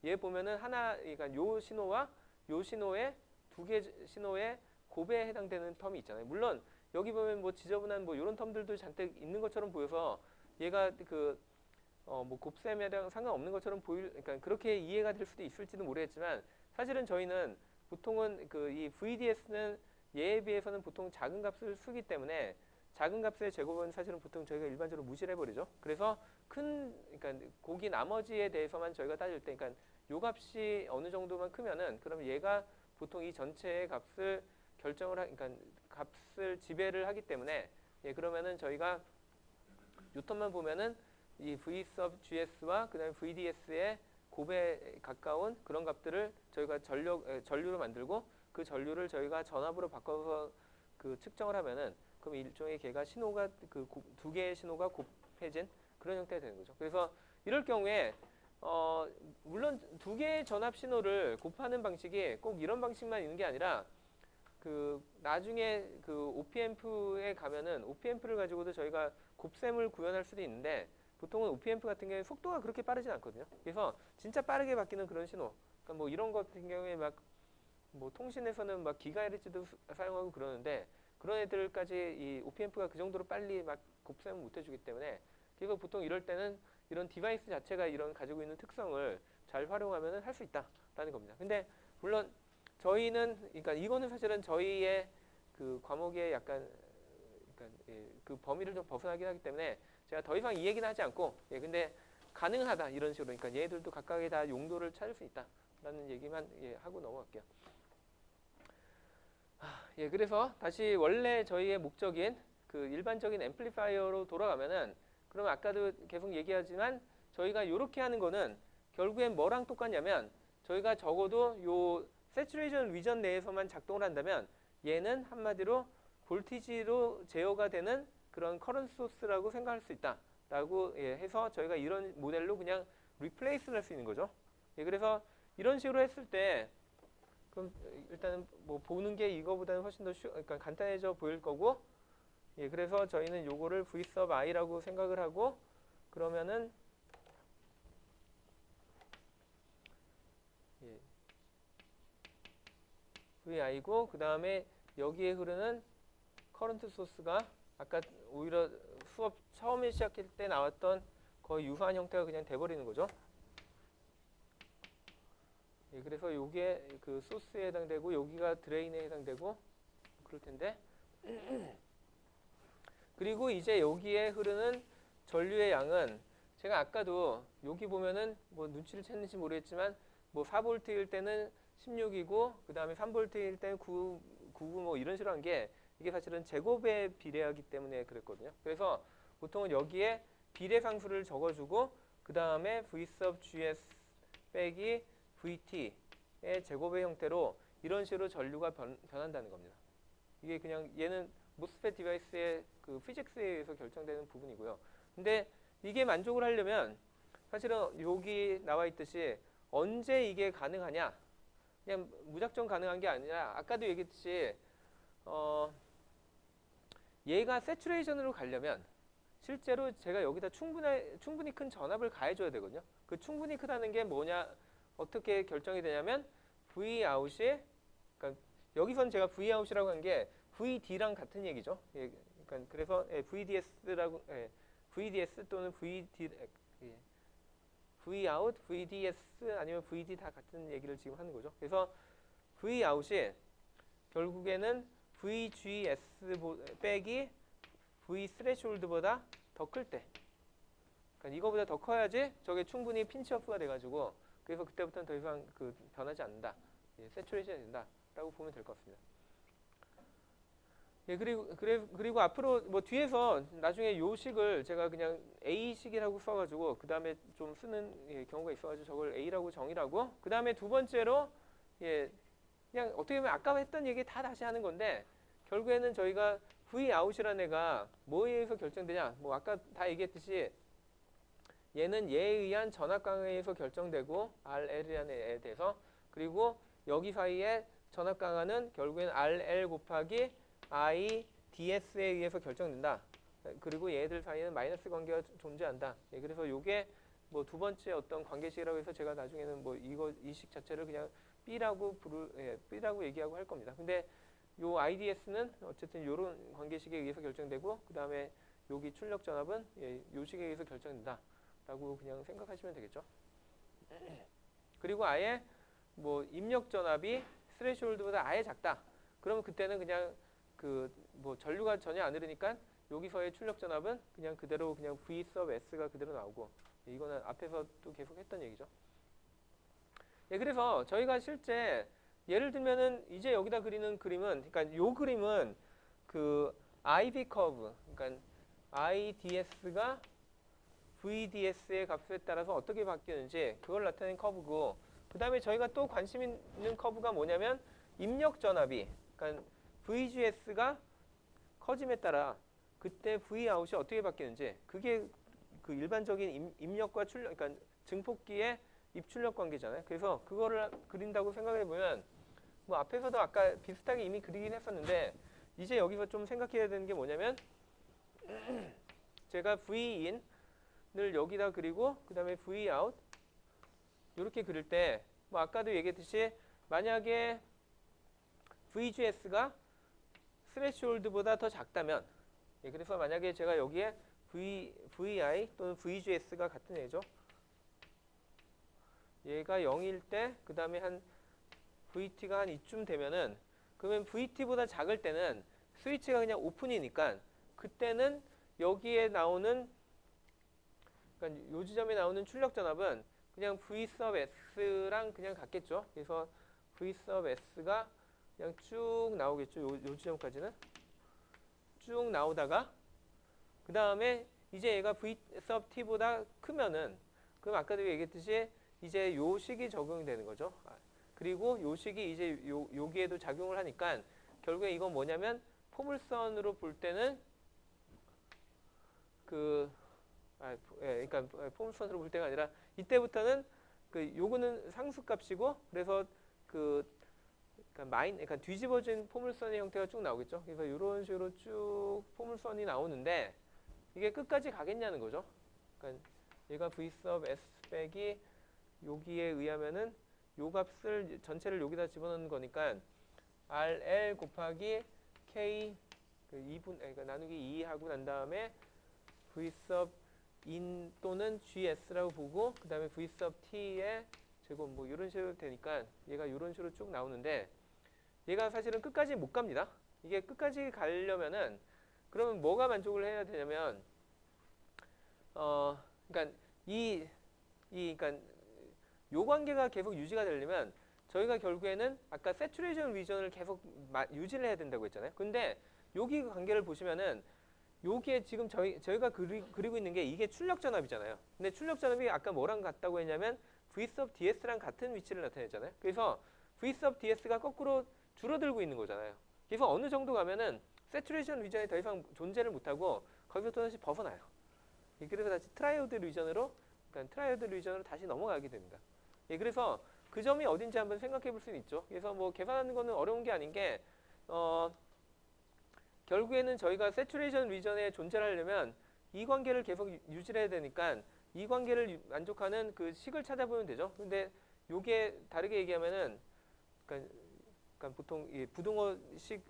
얘 보면은 하나, 그러니까 요 신호와 요 신호의 두 개 신호의 곱에 해당되는 텀이 있잖아요. 물론 여기 보면 뭐 지저분한 뭐 이런 텀들도 잔뜩 있는 것처럼 보여서 얘가 뭐 곱셈이랑 상관없는 것처럼 그러니까 그렇게 이해가 될 수도 있을지도 모르겠지만 사실은 저희는 보통은 이 VDS는 얘에 비해서는 보통 작은 값을 쓰기 때문에 작은 값의 제곱은 사실은 보통 저희가 일반적으로 무시를 해버리죠. 그래서 그러니까 거기 나머지에 대해서만 저희가 따질 때, 그러니까 요 값이 어느 정도만 크면은 그럼 얘가 보통 이 전체의 값을 그러니까 값을 지배를 하기 때문에 그러면은 저희가 요 텀만 보면은 이 V sub GS와 그다음에 VDS의 곱에 가까운 그런 값들을 저희가 전류로 만들고 그 전류를 저희가 전압으로 바꿔서 측정을 하면은 그럼 일종의 걔가 신호가 두 개의 신호가 곱해진 그런 형태가 되는 거죠. 그래서 이럴 경우에 물론 두 개의 전압 신호를 곱하는 방식이 꼭 이런 방식만 있는 게 아니라 나중에 OPAmp에 가면은 OPAmp를 가지고도 저희가 곱셈을 구현할 수도 있는데 보통은 OPAmp 같은 경우에 속도가 그렇게 빠르진 않거든요. 그래서 진짜 빠르게 바뀌는 그런 신호. 그러니까 뭐 이런 것 같은 경우에 뭐 통신에서는 막 기가헤르츠도 사용하고 그러는데 그런 애들까지 이 OPAmp가 그 정도로 빨리 막 곱셈을 못 해주기 때문에 그래서 보통 이럴 때는 이런 디바이스 자체가 이런 가지고 있는 특성을 잘 활용하면 할 수 있다라는 겁니다. 근데 물론 저희는 그러니까 이거는 사실은 저희의 과목의 약간 그러니까 그 범위를 좀 벗어나긴 하기 때문에 제가 더 이상 이 얘기는 하지 않고 근데 가능하다 이런 식으로 그러니까 얘들도 각각의 다 용도를 찾을 수 있다라는 얘기만 하고 넘어갈게요. 그래서 다시 원래 저희의 목적인 일반적인 앰플리파이어로 돌아가면은 그러면 아까도 계속 얘기하지만 저희가 이렇게 하는 거는 결국엔 뭐랑 똑같냐면 저희가 적어도 요 세츄레이션 리전 내에서만 작동을 한다면 얘는 한마디로 볼티지로 제어가 되는 그런 커런트 소스라고 생각할 수 있다라고 해서 저희가 이런 모델로 그냥 리플레이스를 할 수 있는 거죠. 그래서 이런 식으로 했을 때 그럼 일단은 뭐 보는 게 이거보다는 훨씬 더 그러니까 간단해져 보일 거고 그래서 저희는 요거를 V sub i라고 생각을 하고 그러면은 VI고 그 다음에 여기에 흐르는 커런트 소스가 아까 오히려 수업 처음에 시작할 때 나왔던 거의 유사한 형태가 그냥 돼버리는 거죠. 그래서 요게 소스에 해당되고 여기가 드레인에 해당되고 그럴 텐데 그리고 이제 여기에 흐르는 전류의 양은 제가 아까도 여기 보면은 뭐 눈치를 챘는지 모르겠지만 뭐 4V일 때는 16이고 그 다음에 3V일 때는 99 뭐 이런 식으로 한 게 이게 사실은 제곱에 비례하기 때문에 그랬거든요. 그래서 보통은 여기에 비례상수를 적어주고 그 다음에 V sub GS 빼기 VT의 제곱의 형태로 이런 식으로 전류가 변한다는 겁니다. 이게 그냥 얘는 모스펫 디바이스의 피직스에 의해서 결정되는 부분이고요. 근데 이게 만족을 하려면 사실은 여기 나와 있듯이 언제 이게 가능하냐? 그냥 무작정 가능한 게 아니라 아까도 얘기했듯이 얘가 세츄레이션으로 가려면 실제로 제가 여기다 충분히 큰 전압을 가해줘야 되거든요. 그 충분히 크다는 게 뭐냐? 어떻게 결정이 되냐면 V out이 그러니까 여기선 제가 V out이라고 한 게 VD랑 같은 얘기죠. 그러니까 그래서 VDS라고 VDS 또는 VD V out, VDS 아니면 VD 다 같은 얘기를 지금 하는 거죠. 그래서 V out이 결국에는 VGS 빼기 V 스레시홀드보다 더 클 때, 그러니까 이거보다 더 커야지 저게 충분히 핀치오프가 돼가지고 그래서 그때부터는 더 이상 그 변하지 않는다, 예, 세츄레이션이 된다라고 보면 될 것 같습니다. 예, 그리고 앞으로 뭐 뒤에서 나중에 요 식을 제가 그냥 A식이라고 써가지고 그 다음에 좀 쓰는 예, 경우가 있어가지고 저걸 A라고 정의라고, 그 다음에 두 번째로 예, 그냥 어떻게 보면 아까 했던 얘기 다 다시 하는 건데 결국에는 저희가 V 아웃이라는 애가 뭐에 의해서 결정되냐, 뭐 아까 다 얘기했듯이 얘는 얘에 의한 전압 강하에 의해서 결정되고 RL이라는 애에 대해서, 그리고 여기 사이에 전압 강하는 결국엔 RL 곱하기 I DS에 의해서 결정된다. 그리고 얘들 사이에는 마이너스 관계가 존재한다. 예, 그래서 요게 뭐 두 번째 어떤 관계식이라고 해서 제가 나중에는 뭐 이 식 자체를 그냥 B라고 얘기하고 할 겁니다. 근데 요 IDS는 어쨌든 요런 관계식에 의해서 결정되고 그 다음에 여기 출력 전압은 예, 요 식에 의해서 결정된다. 라고 그냥 생각하시면 되겠죠. 그리고 아예 뭐 입력 전압이 스레시홀드보다 아예 작다. 그러면 그때는 그냥 그 뭐 전류가 전혀 안 흐르니까 여기서의 출력 전압은 그냥 그대로 그냥 V sub S가 그대로 나오고, 이거는 앞에서 또 계속 했던 얘기죠. 예, 그래서 저희가 실제 예를 들면은 이제 여기다 그리는 그림은, 그러니까 요 그림은 그 IV 커브, 그러니까 IDS가 VDS의 값에 따라서 어떻게 바뀌는지 그걸 나타낸 커브고, 그 다음에 저희가 또 관심 있는 커브가 뭐냐면 입력 전압이, 그러니까 VGS가 커짐에 따라 그때 V 아웃이 어떻게 바뀌는지, 그게 그 일반적인 입력과 출력, 그러니까 증폭기의 입출력 관계잖아요. 그래서 그거를 그린다고 생각해 보면 뭐 앞에서도 아까 비슷하게 이미 그리긴 했었는데 이제 여기서 좀 생각해야 되는 게 뭐냐면 제가 V in을 여기다 그리고 그 다음에 V out 이렇게 그릴 때 뭐 아까도 얘기했듯이 만약에 VGS가 스레시홀드보다 더 작다면, 예, 그래서 만약에 제가 여기에 VI 또는 VGS가 같은 애죠. 얘가 0일 때 그 다음에 한 VT가 한 이쯤 되면은, 그러면 VT보다 작을 때는 스위치가 그냥 오픈이니까 그때는 여기에 나오는, 그러니까 요 지점에 나오는 출력 전압은 그냥 V sub S랑 그냥 같겠죠. 그래서 V sub S가 그냥 쭉 나오겠죠. 요 지점까지는 쭉 나오다가 그 다음에 이제 얘가 V sub T보다 크면은, 그럼 아까도 얘기했듯이 이제 요 식이 적용이 되는 거죠. 그리고 요 식이 이제 여기에도 작용을 하니까 결국에 이건 뭐냐면 포물선으로 볼 때는 그러니까 포물선으로 볼 때가 아니라 이때부터는 그 요거는 상수값이고, 그래서 그러니까 뒤집어진 포물선의 형태가 쭉 나오겠죠. 그래서 이런 식으로 쭉 포물선이 나오는데 이게 끝까지 가겠냐는 거죠. 그러니까 얘가 V sub S 빼기 여기에 의하면은 요 값을 전체를 여기다 집어넣는 거니까 RL 곱하기 K 그 2분 그러니까 나누기 2 하고 난 다음에 V sub in 또는 GS라고 보고 그 다음에 V sub T의 제곱 뭐 이런 식으로 되니까 얘가 이런 식으로 쭉 나오는데 얘가 사실은 끝까지 못 갑니다. 이게 끝까지 가려면은 그러면 뭐가 만족을 해야 되냐면 그러니까 그러니까 요 관계가 계속 유지가 되려면 저희가 결국에는 아까 세츄레이션 리전을 계속 유지를 해야 된다고 했잖아요. 근데 여기 관계를 보시면은 요게 지금 저희가 그리고 있는 게 이게 출력 전압이잖아요. 근데 출력 전압이 아까 뭐랑 같다고 했냐면 V sub DS랑 같은 위치를 나타냈잖아요. 그래서 V sub DS가 거꾸로 줄어들고 있는 거잖아요. 그래서 어느 정도 가면은 세츄레이션 리전이 더 이상 존재를 못하고 거기서 또 다시 벗어나요. 그래서 다시 트라이오드 리전으로, 그러니까 트라이오드 리전으로 다시 넘어가게 됩니다. 예, 그래서 그 점이 어딘지 한번 생각해 볼 수는 있죠. 그래서 뭐 계산하는 거는 어려운 게 아닌 게 결국에는 저희가 세츄레이션 리전에 존재를 하려면 이 관계를 계속 유지해야 되니까 이 관계를 만족하는 그 식을 찾아보면 되죠. 근데 요게 다르게 얘기하면은 그러니까 보통 이 부등호식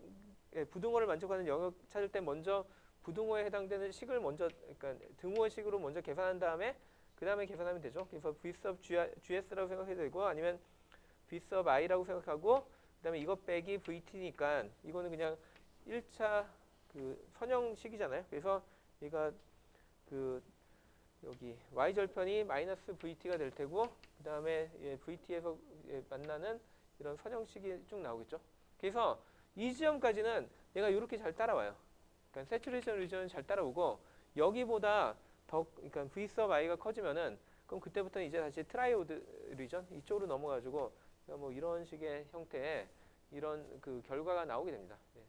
부등호를 만족하는 영역 찾을 때 먼저 부등호에 해당되는 식을 먼저, 그러니까 등호식으로 먼저 계산한 다음에 그 다음에 계산하면 되죠. 그래서 v sub gs라고 생각해도 되고 아니면 v sub i라고 생각하고 그 다음에 이것 빼기 vt니까 이거는 그냥 1차 그 선형식이잖아요. 그래서 얘가 그 여기 y절편이 마이너스 vt가 될 테고 그 다음에 vt에서 만나는 이런 선형식이 쭉 나오겠죠. 그래서 이 지점까지는 얘가 이렇게 잘 따라와요. 그러니까 세츄레이션 리전은 잘 따라오고 여기보다 더 그러니까 v sub i가 커지면은 그럼 그때부터는 이제 다시 트라이오드 리전 이쪽으로 넘어가지고 뭐 이런 식의 형태의 이런 그 결과가 나오게 됩니다. 예.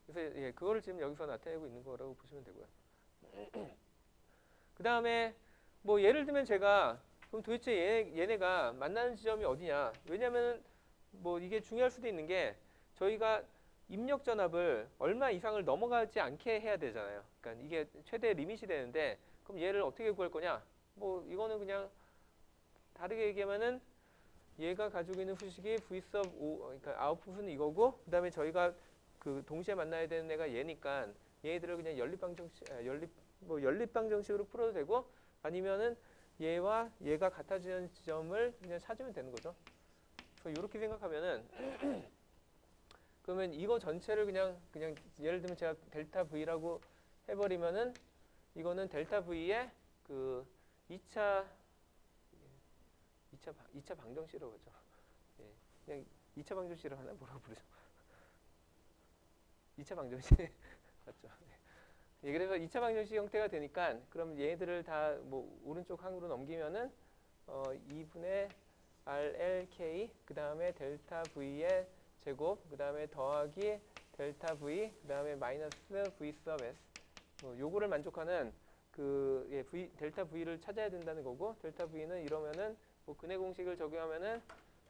그래서 그거를 지금 여기서 나타내고 있는 거라고 보시면 되고요. 그 다음에 뭐 예를 들면 제가 그럼 도대체 얘네가 만나는 지점이 어디냐? 왜냐면 뭐 이게 중요할 수도 있는 게 저희가 입력 전압을 얼마 이상을 넘어가지 않게 해야 되잖아요. 그러니까 이게 최대 리밋이 되는데 그럼 얘를 어떻게 구할 거냐? 뭐 이거는 그냥 다르게 얘기하면은 얘가 가지고 있는 수식이 v sub 5 그러니까 아웃풋은 이거고 그다음에 저희가 그 동시에 만나야 되는 애가 얘니까 얘들을 그냥 연립방정식으로 풀어도 되고 아니면은 얘와 얘가 같아지는 지점을 그냥 찾으면 되는 거죠. 그래서 이렇게 생각하면은 그러면 이거 전체를 그냥 예를 들면 제가 델타 v라고 해버리면은 이거는 델타 v의 그 2차 방정식이라고 하죠. 예, 그냥 2차 방정식이라고 하나 뭐라고 부르죠? 2차 방정식 맞죠? 예, 그래서 2차 방정식 형태가 되니까 그럼 얘들을 다 뭐 오른쪽 항으로 넘기면은 2분의 RLK 그 다음에 델타 V의 제곱 그 다음에 더하기 델타 V 그 다음에 마이너스 V sub S 뭐 요거를 만족하는 그 델타 V를 찾아야 된다는 거고 델타 V는 이러면은 뭐 근해 공식을 적용하면은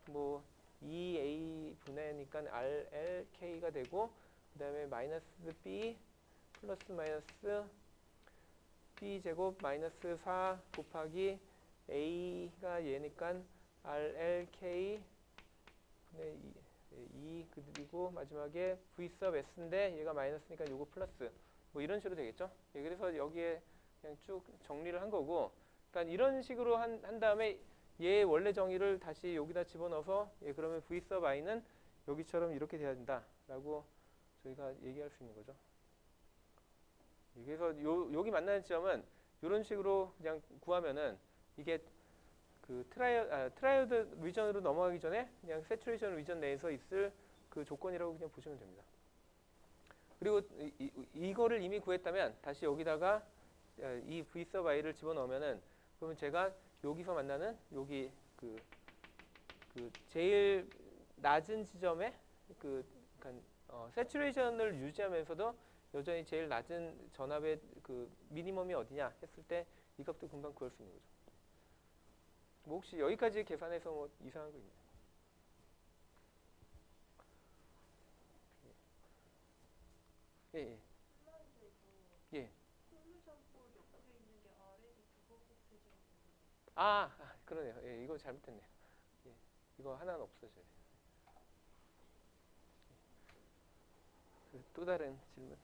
뭐 2A 분해니까 RLK가 되고 그 다음에 마이너스 B 플러스 마이너스 B 제곱 마이너스 4 곱하기 A가 얘니까 RLK 분의 2 그리고 마지막에 V sub S인데 얘가 마이너스니까 요거 플러스 뭐 이런 식으로 되겠죠. 예, 그래서 여기에 그냥 쭉 정리를 한 거고 그러니까 이런 식으로 한 다음에 얘 원래 정의를 다시 여기다 집어넣어서 그러면 V sub i는 여기처럼 이렇게 돼야 된다라고 저희가 얘기할 수 있는 거죠. 그래서 여기 만나는 지점은 이런 식으로 그냥 구하면은 이게 그 트라이오드 리전으로 넘어가기 전에 그냥 세츄레이션 리전 내에서 있을 그 조건이라고 그냥 보시면 됩니다. 그리고 이거를 이미 구했다면 다시 여기다가 이 V sub i를 집어넣으면은 그러면 제가 여기서 만나는 여기 그 제일 낮은 지점에 그러니까 세츄레이션을 유지하면서도 여전히 제일 낮은 전압의 그 미니멈이 어디냐 했을 때 이 값도 금방 구할 수 있는 거죠. 뭐 혹시 여기까지 계산해서 뭐 이상한 거 있나요? 예, 예. 예. 그러네요. 예, 이거 잘못했네요. 예, 이거 하나는 없어져요. 또 다른 질문.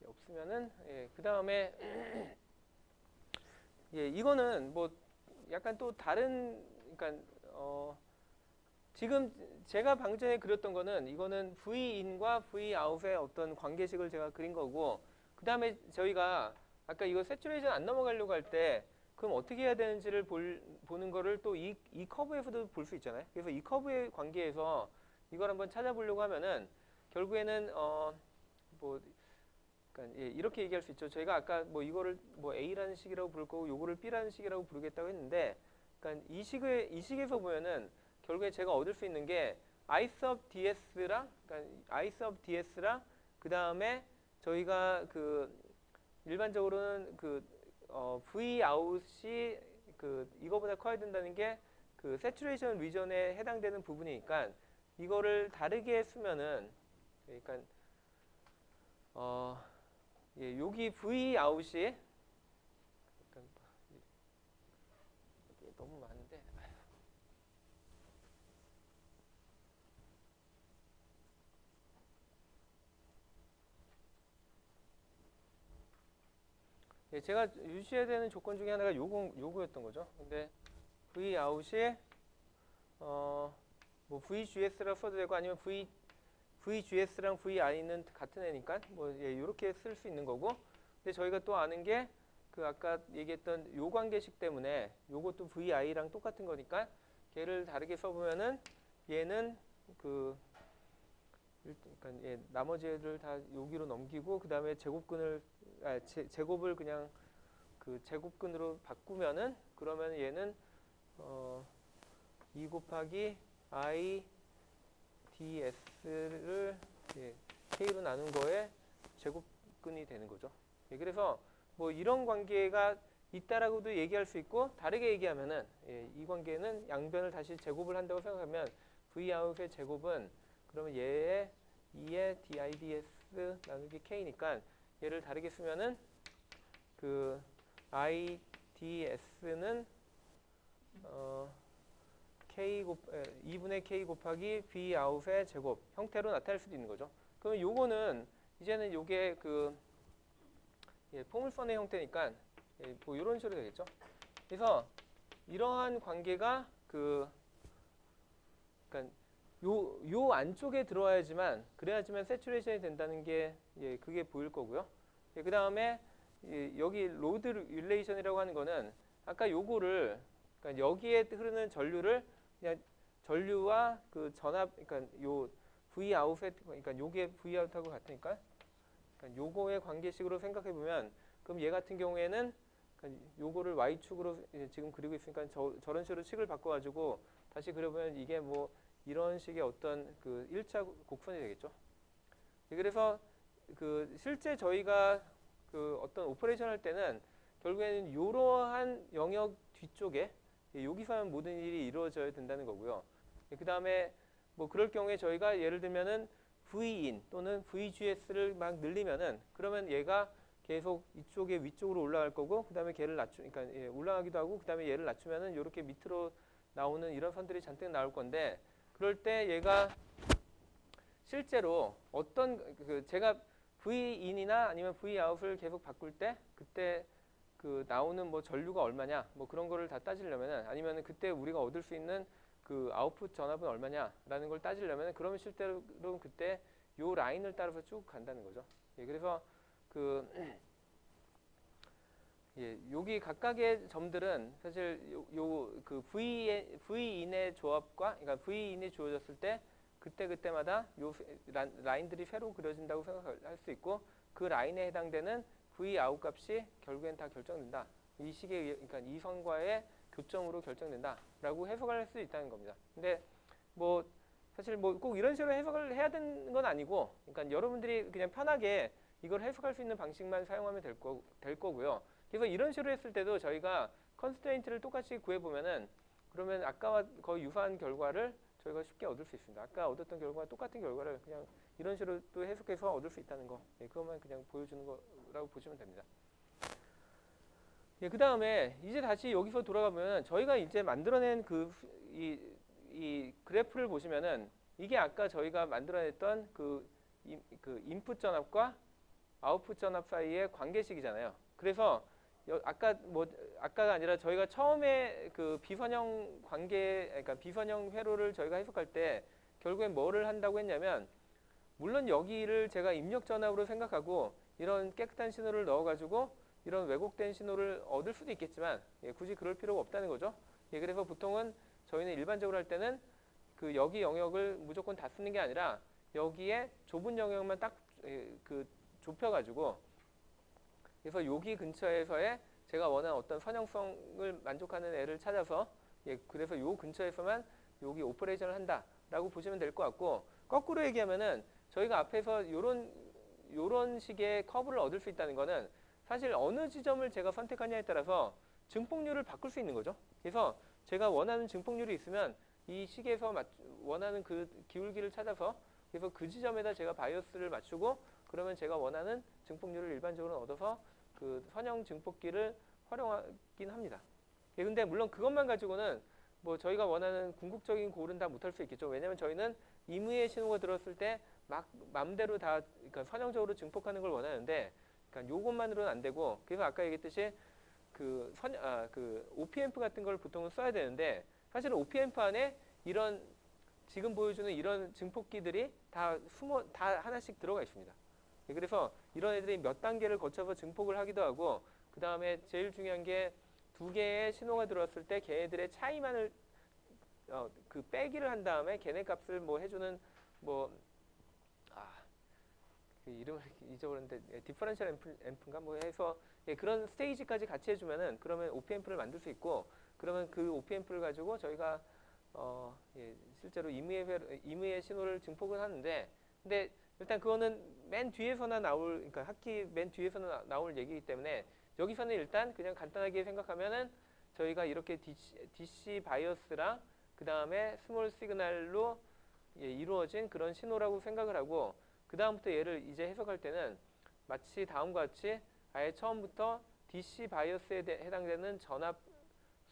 예, 없으면은 그 다음에 이거는 뭐 약간 또 다른 그러니까 지금 제가 방금 전에 그렸던 거는 이거는 V in과 V out의 어떤 관계식을 제가 그린 거고 그 다음에 저희가 아까 이거 세츄레이션 안 넘어가려고 할 때 그럼 어떻게 해야 되는지를 보는 거를 또 이 커브에서도 볼 수 있잖아요. 그래서 이 커브의 관계에서 이걸 한번 찾아보려고 하면은 결국에는 뭐 그러니까 이렇게 얘기할 수 있죠. 저희가 아까 뭐 이거를 뭐 A라는 식이라고 부를 거고 요거를 B라는 식이라고 부르겠다고 했는데 그러니까 이 식에서 보면은 결국에 제가 얻을 수 있는 게 I sub DS랑 그러니까 I sub DS랑 그 다음에 저희가 그 일반적으로는 그 V out이 그 이거보다 커야 된다는 게 그 saturation region에 해당되는 부분이니까 이거를 다르게 쓰면은 그러니까 여기 V out이 너무 많은데 예, 제가 유지해야 되는 조건 중에 하나가 요거였던 거죠. 근데 v out이 뭐 VGS라고 써도 되고 아니면 VGS랑 VI는 같은 애니까 뭐 예, 이렇게 쓸 수 있는 거고. 근데 저희가 또 아는 게 그 아까 얘기했던 요 관계식 때문에 요것도 VI랑 똑같은 거니까 걔를 다르게 써보면은 얘는 그러니까 예, 나머지 애들 다 여기로 넘기고 그 다음에 제곱을 그냥 그 제곱근으로 바꾸면은 그러면 얘는 2 곱하기 I ds를 예, k로 나눈 거에 제곱근이 되는 거죠. 예, 그래서 뭐 이런 관계가 있다라고도 얘기할 수 있고 다르게 얘기하면은 예, 이 관계는 양변을 다시 제곱을 한다고 생각하면 v out의 제곱은 그러면 얘의 2의 dids 나누기 k니까 얘를 다르게 쓰면은 그 I ds는 2분의 k 곱하기 v out의 제곱 형태로 나타낼 수도 있는 거죠. 그러면 요거는 이제는 요게 예, 포물선의 형태니까 예, 뭐 이런 식으로 되겠죠. 그래서 이러한 관계가 그러니까 요 안쪽에 들어와야지만 그래야지만 세츄레이션이 된다는 게 예, 그게 보일 거고요. 예, 그 다음에 예, 여기 로드 릴레이션이라고 하는 거는 아까 요거를 그러니까 여기에 흐르는 전류를 그냥 전류와 그 전압 그러니까 요 V 아웃에 그러니까 요게 V 아웃하고 같으니까 그러니까 요거의 관계식으로 생각해 보면 그럼 얘 같은 경우에는 그러니까 요거를 y축으로 지금 그리고 있으니까 저런 식으로 식을 바꿔 가지고 다시 그려보면 이게 뭐 이런 식의 어떤 그 1차 곡선이 되겠죠. 그래서 그 실제 저희가 그 어떤 오퍼레이션 할 때는 결국에는 이러한 영역 뒤쪽에 여기서만 모든 일이 이루어져야 된다는 거고요. 그 다음에 뭐 그럴 경우에 저희가 예를 들면은 Vin 또는 VGS를 막 늘리면은 그러면 얘가 계속 이쪽에 위쪽으로 올라갈 거고 그 다음에 걔를 그러니까 예, 올라가기도 하고 그 다음에 얘를 낮추면은 이렇게 밑으로 나오는 이런 선들이 잔뜩 나올 건데 그럴 때 얘가 실제로 어떤 제가 V인이나 아니면 Vout을 계속 바꿀 때 그때 그 나오는 뭐 전류가 얼마냐 뭐 그런 거를 다 따지려면은 아니면은 그때 우리가 얻을 수 있는 그 아웃풋 전압은 얼마냐라는 걸 따지려면은 그러면 실제로 그때 요 라인을 따라서 쭉 간다는 거죠. 예, 그래서 예, 여기 각각의 점들은 사실 그 V인의 조합과 그러니까 V인이 주어졌을 때 그때마다 요 라인들이 새로 그려진다고 생각할 수 있고 그 라인에 해당되는 V 아웃 값이 결국엔 다 결정된다. 이 식의 그러니까 이 선과의 교점으로 결정된다라고 해석할 수 있다는 겁니다. 근데 뭐 사실 뭐 꼭 이런 식으로 해석을 해야 되는 건 아니고 그러니까 여러분들이 그냥 편하게 이걸 해석할 수 있는 방식만 사용하면 될 거고요. 그래서 이런 식으로 했을 때도 저희가 컨스트레인트를 똑같이 구해보면은 그러면 아까와 거의 유사한 결과를 저희가 쉽게 얻을 수 있습니다. 아까 얻었던 결과와 똑같은 결과를 그냥 이런 식으로 또 해석해서 얻을 수 있다는 거. 예, 그것만 그냥 보여주는 거라고 보시면 됩니다. 예, 그 다음에 이제 다시 여기서 돌아가면 저희가 이제 만들어낸 이 그래프를 보시면은 이게 아까 저희가 만들어냈던 그 인풋 전압과 아웃풋 전압 사이의 관계식이잖아요. 그래서 아까가 아니라 저희가 처음에 그 비선형 그러니까 비선형 회로를 저희가 해석할 때 결국엔 뭐를 한다고 했냐면 물론 여기를 제가 입력 전압으로 생각하고 이런 깨끗한 신호를 넣어가지고 이런 왜곡된 신호를 얻을 수도 있겠지만 예, 굳이 그럴 필요가 없다는 거죠. 예, 그래서 보통은 저희는 일반적으로 할 때는 그 여기 영역을 무조건 다 쓰는 게 아니라 여기에 좁은 영역만 딱 좁혀가지고 그래서 여기 근처에서의 제가 원하는 어떤 선형성을 만족하는 애를 찾아서 예, 그래서 요 근처에서만 여기 오퍼레이션을 한다라고 보시면 될 것 같고 거꾸로 얘기하면은 저희가 앞에서 요런 식의 커브를 얻을 수 있다는 거는 사실 어느 지점을 제가 선택하냐에 따라서 증폭률을 바꿀 수 있는 거죠. 그래서 제가 원하는 증폭률이 있으면 이 식에서 원하는 그 기울기를 찾아서 그래서 그 지점에다 제가 바이어스를 맞추고 그러면 제가 원하는 증폭률을 일반적으로 얻어서 그 선형 증폭기를 활용하긴 합니다. 예, 근데 물론 그것만 가지고는 뭐 저희가 원하는 궁극적인 고울은 다 못할 수 있겠죠. 왜냐하면 저희는 임의의 신호가 들었을 때 막 맘대로 다 그러니까 선형적으로 증폭하는 걸 원하는데 그러니까 요것만으로는 안 되고, 그래서 아까 얘기했듯이 그 OPMP 같은 걸 보통은 써야 되는데, 사실은 OPMP 안에 이런 지금 보여주는 이런 증폭기들이 다 하나씩 들어가 있습니다. 그래서 이런 애들이 몇 단계를 거쳐서 증폭을 하기도 하고, 그 다음에 제일 중요한 게 두 개의 신호가 들어왔을 때 걔네들의 차이만을 그 빼기를 한 다음에 걔네 값을 뭐 해주는 뭐 그 이름을 잊어버렸는데 디퍼런셜 앰프인가 뭐 해서 그런 스테이지까지 같이 해주면은 그러면 OPMP를 만들 수 있고, 그러면 그 OPMP를 가지고 저희가 실제로 임의의 신호를 증폭을 하는데, 근데 일단 그거는 맨 뒤에서나 그러니까 학기 맨 뒤에서는 나올 얘기이기 때문에 여기서는 일단 그냥 간단하게 생각하면은 저희가 이렇게 DC 바이어스랑 그 다음에 스몰 시그널로 이루어진 그런 신호라고 생각을 하고, 그 다음부터 얘를 이제 해석할 때는 마치 다음과 같이 아예 처음부터 DC 바이어스에 해당되는 전압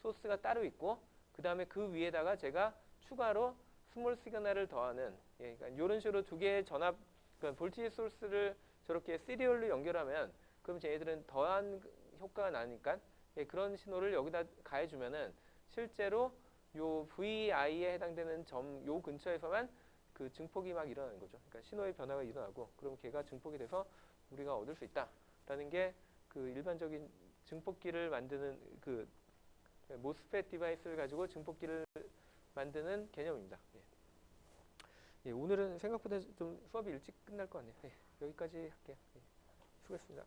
소스가 따로 있고, 그 다음에 그 위에다가 제가 추가로 스몰 시그널을 더하는, 그러니까 이런 식으로 두 개의 전압, 그러니까 볼티지 소스를 저렇게 시리얼로 연결하면 그럼 쟤네들은 더한 효과가 나니까 그런 신호를 여기다 가해주면은 실제로 요 VI에 해당되는 점 요 근처에서만 그 증폭이 막 일어나는 거죠. 그러니까 신호의 변화가 일어나고, 그럼 걔가 증폭이 돼서 우리가 얻을 수 있다라는 게 그 일반적인 증폭기를 만드는 그 모스펫 디바이스를 가지고 증폭기를 만드는 개념입니다. 오늘은 생각보다 좀 수업이 일찍 끝날 것 같네요. 여기까지 할게요. 수고했습니다.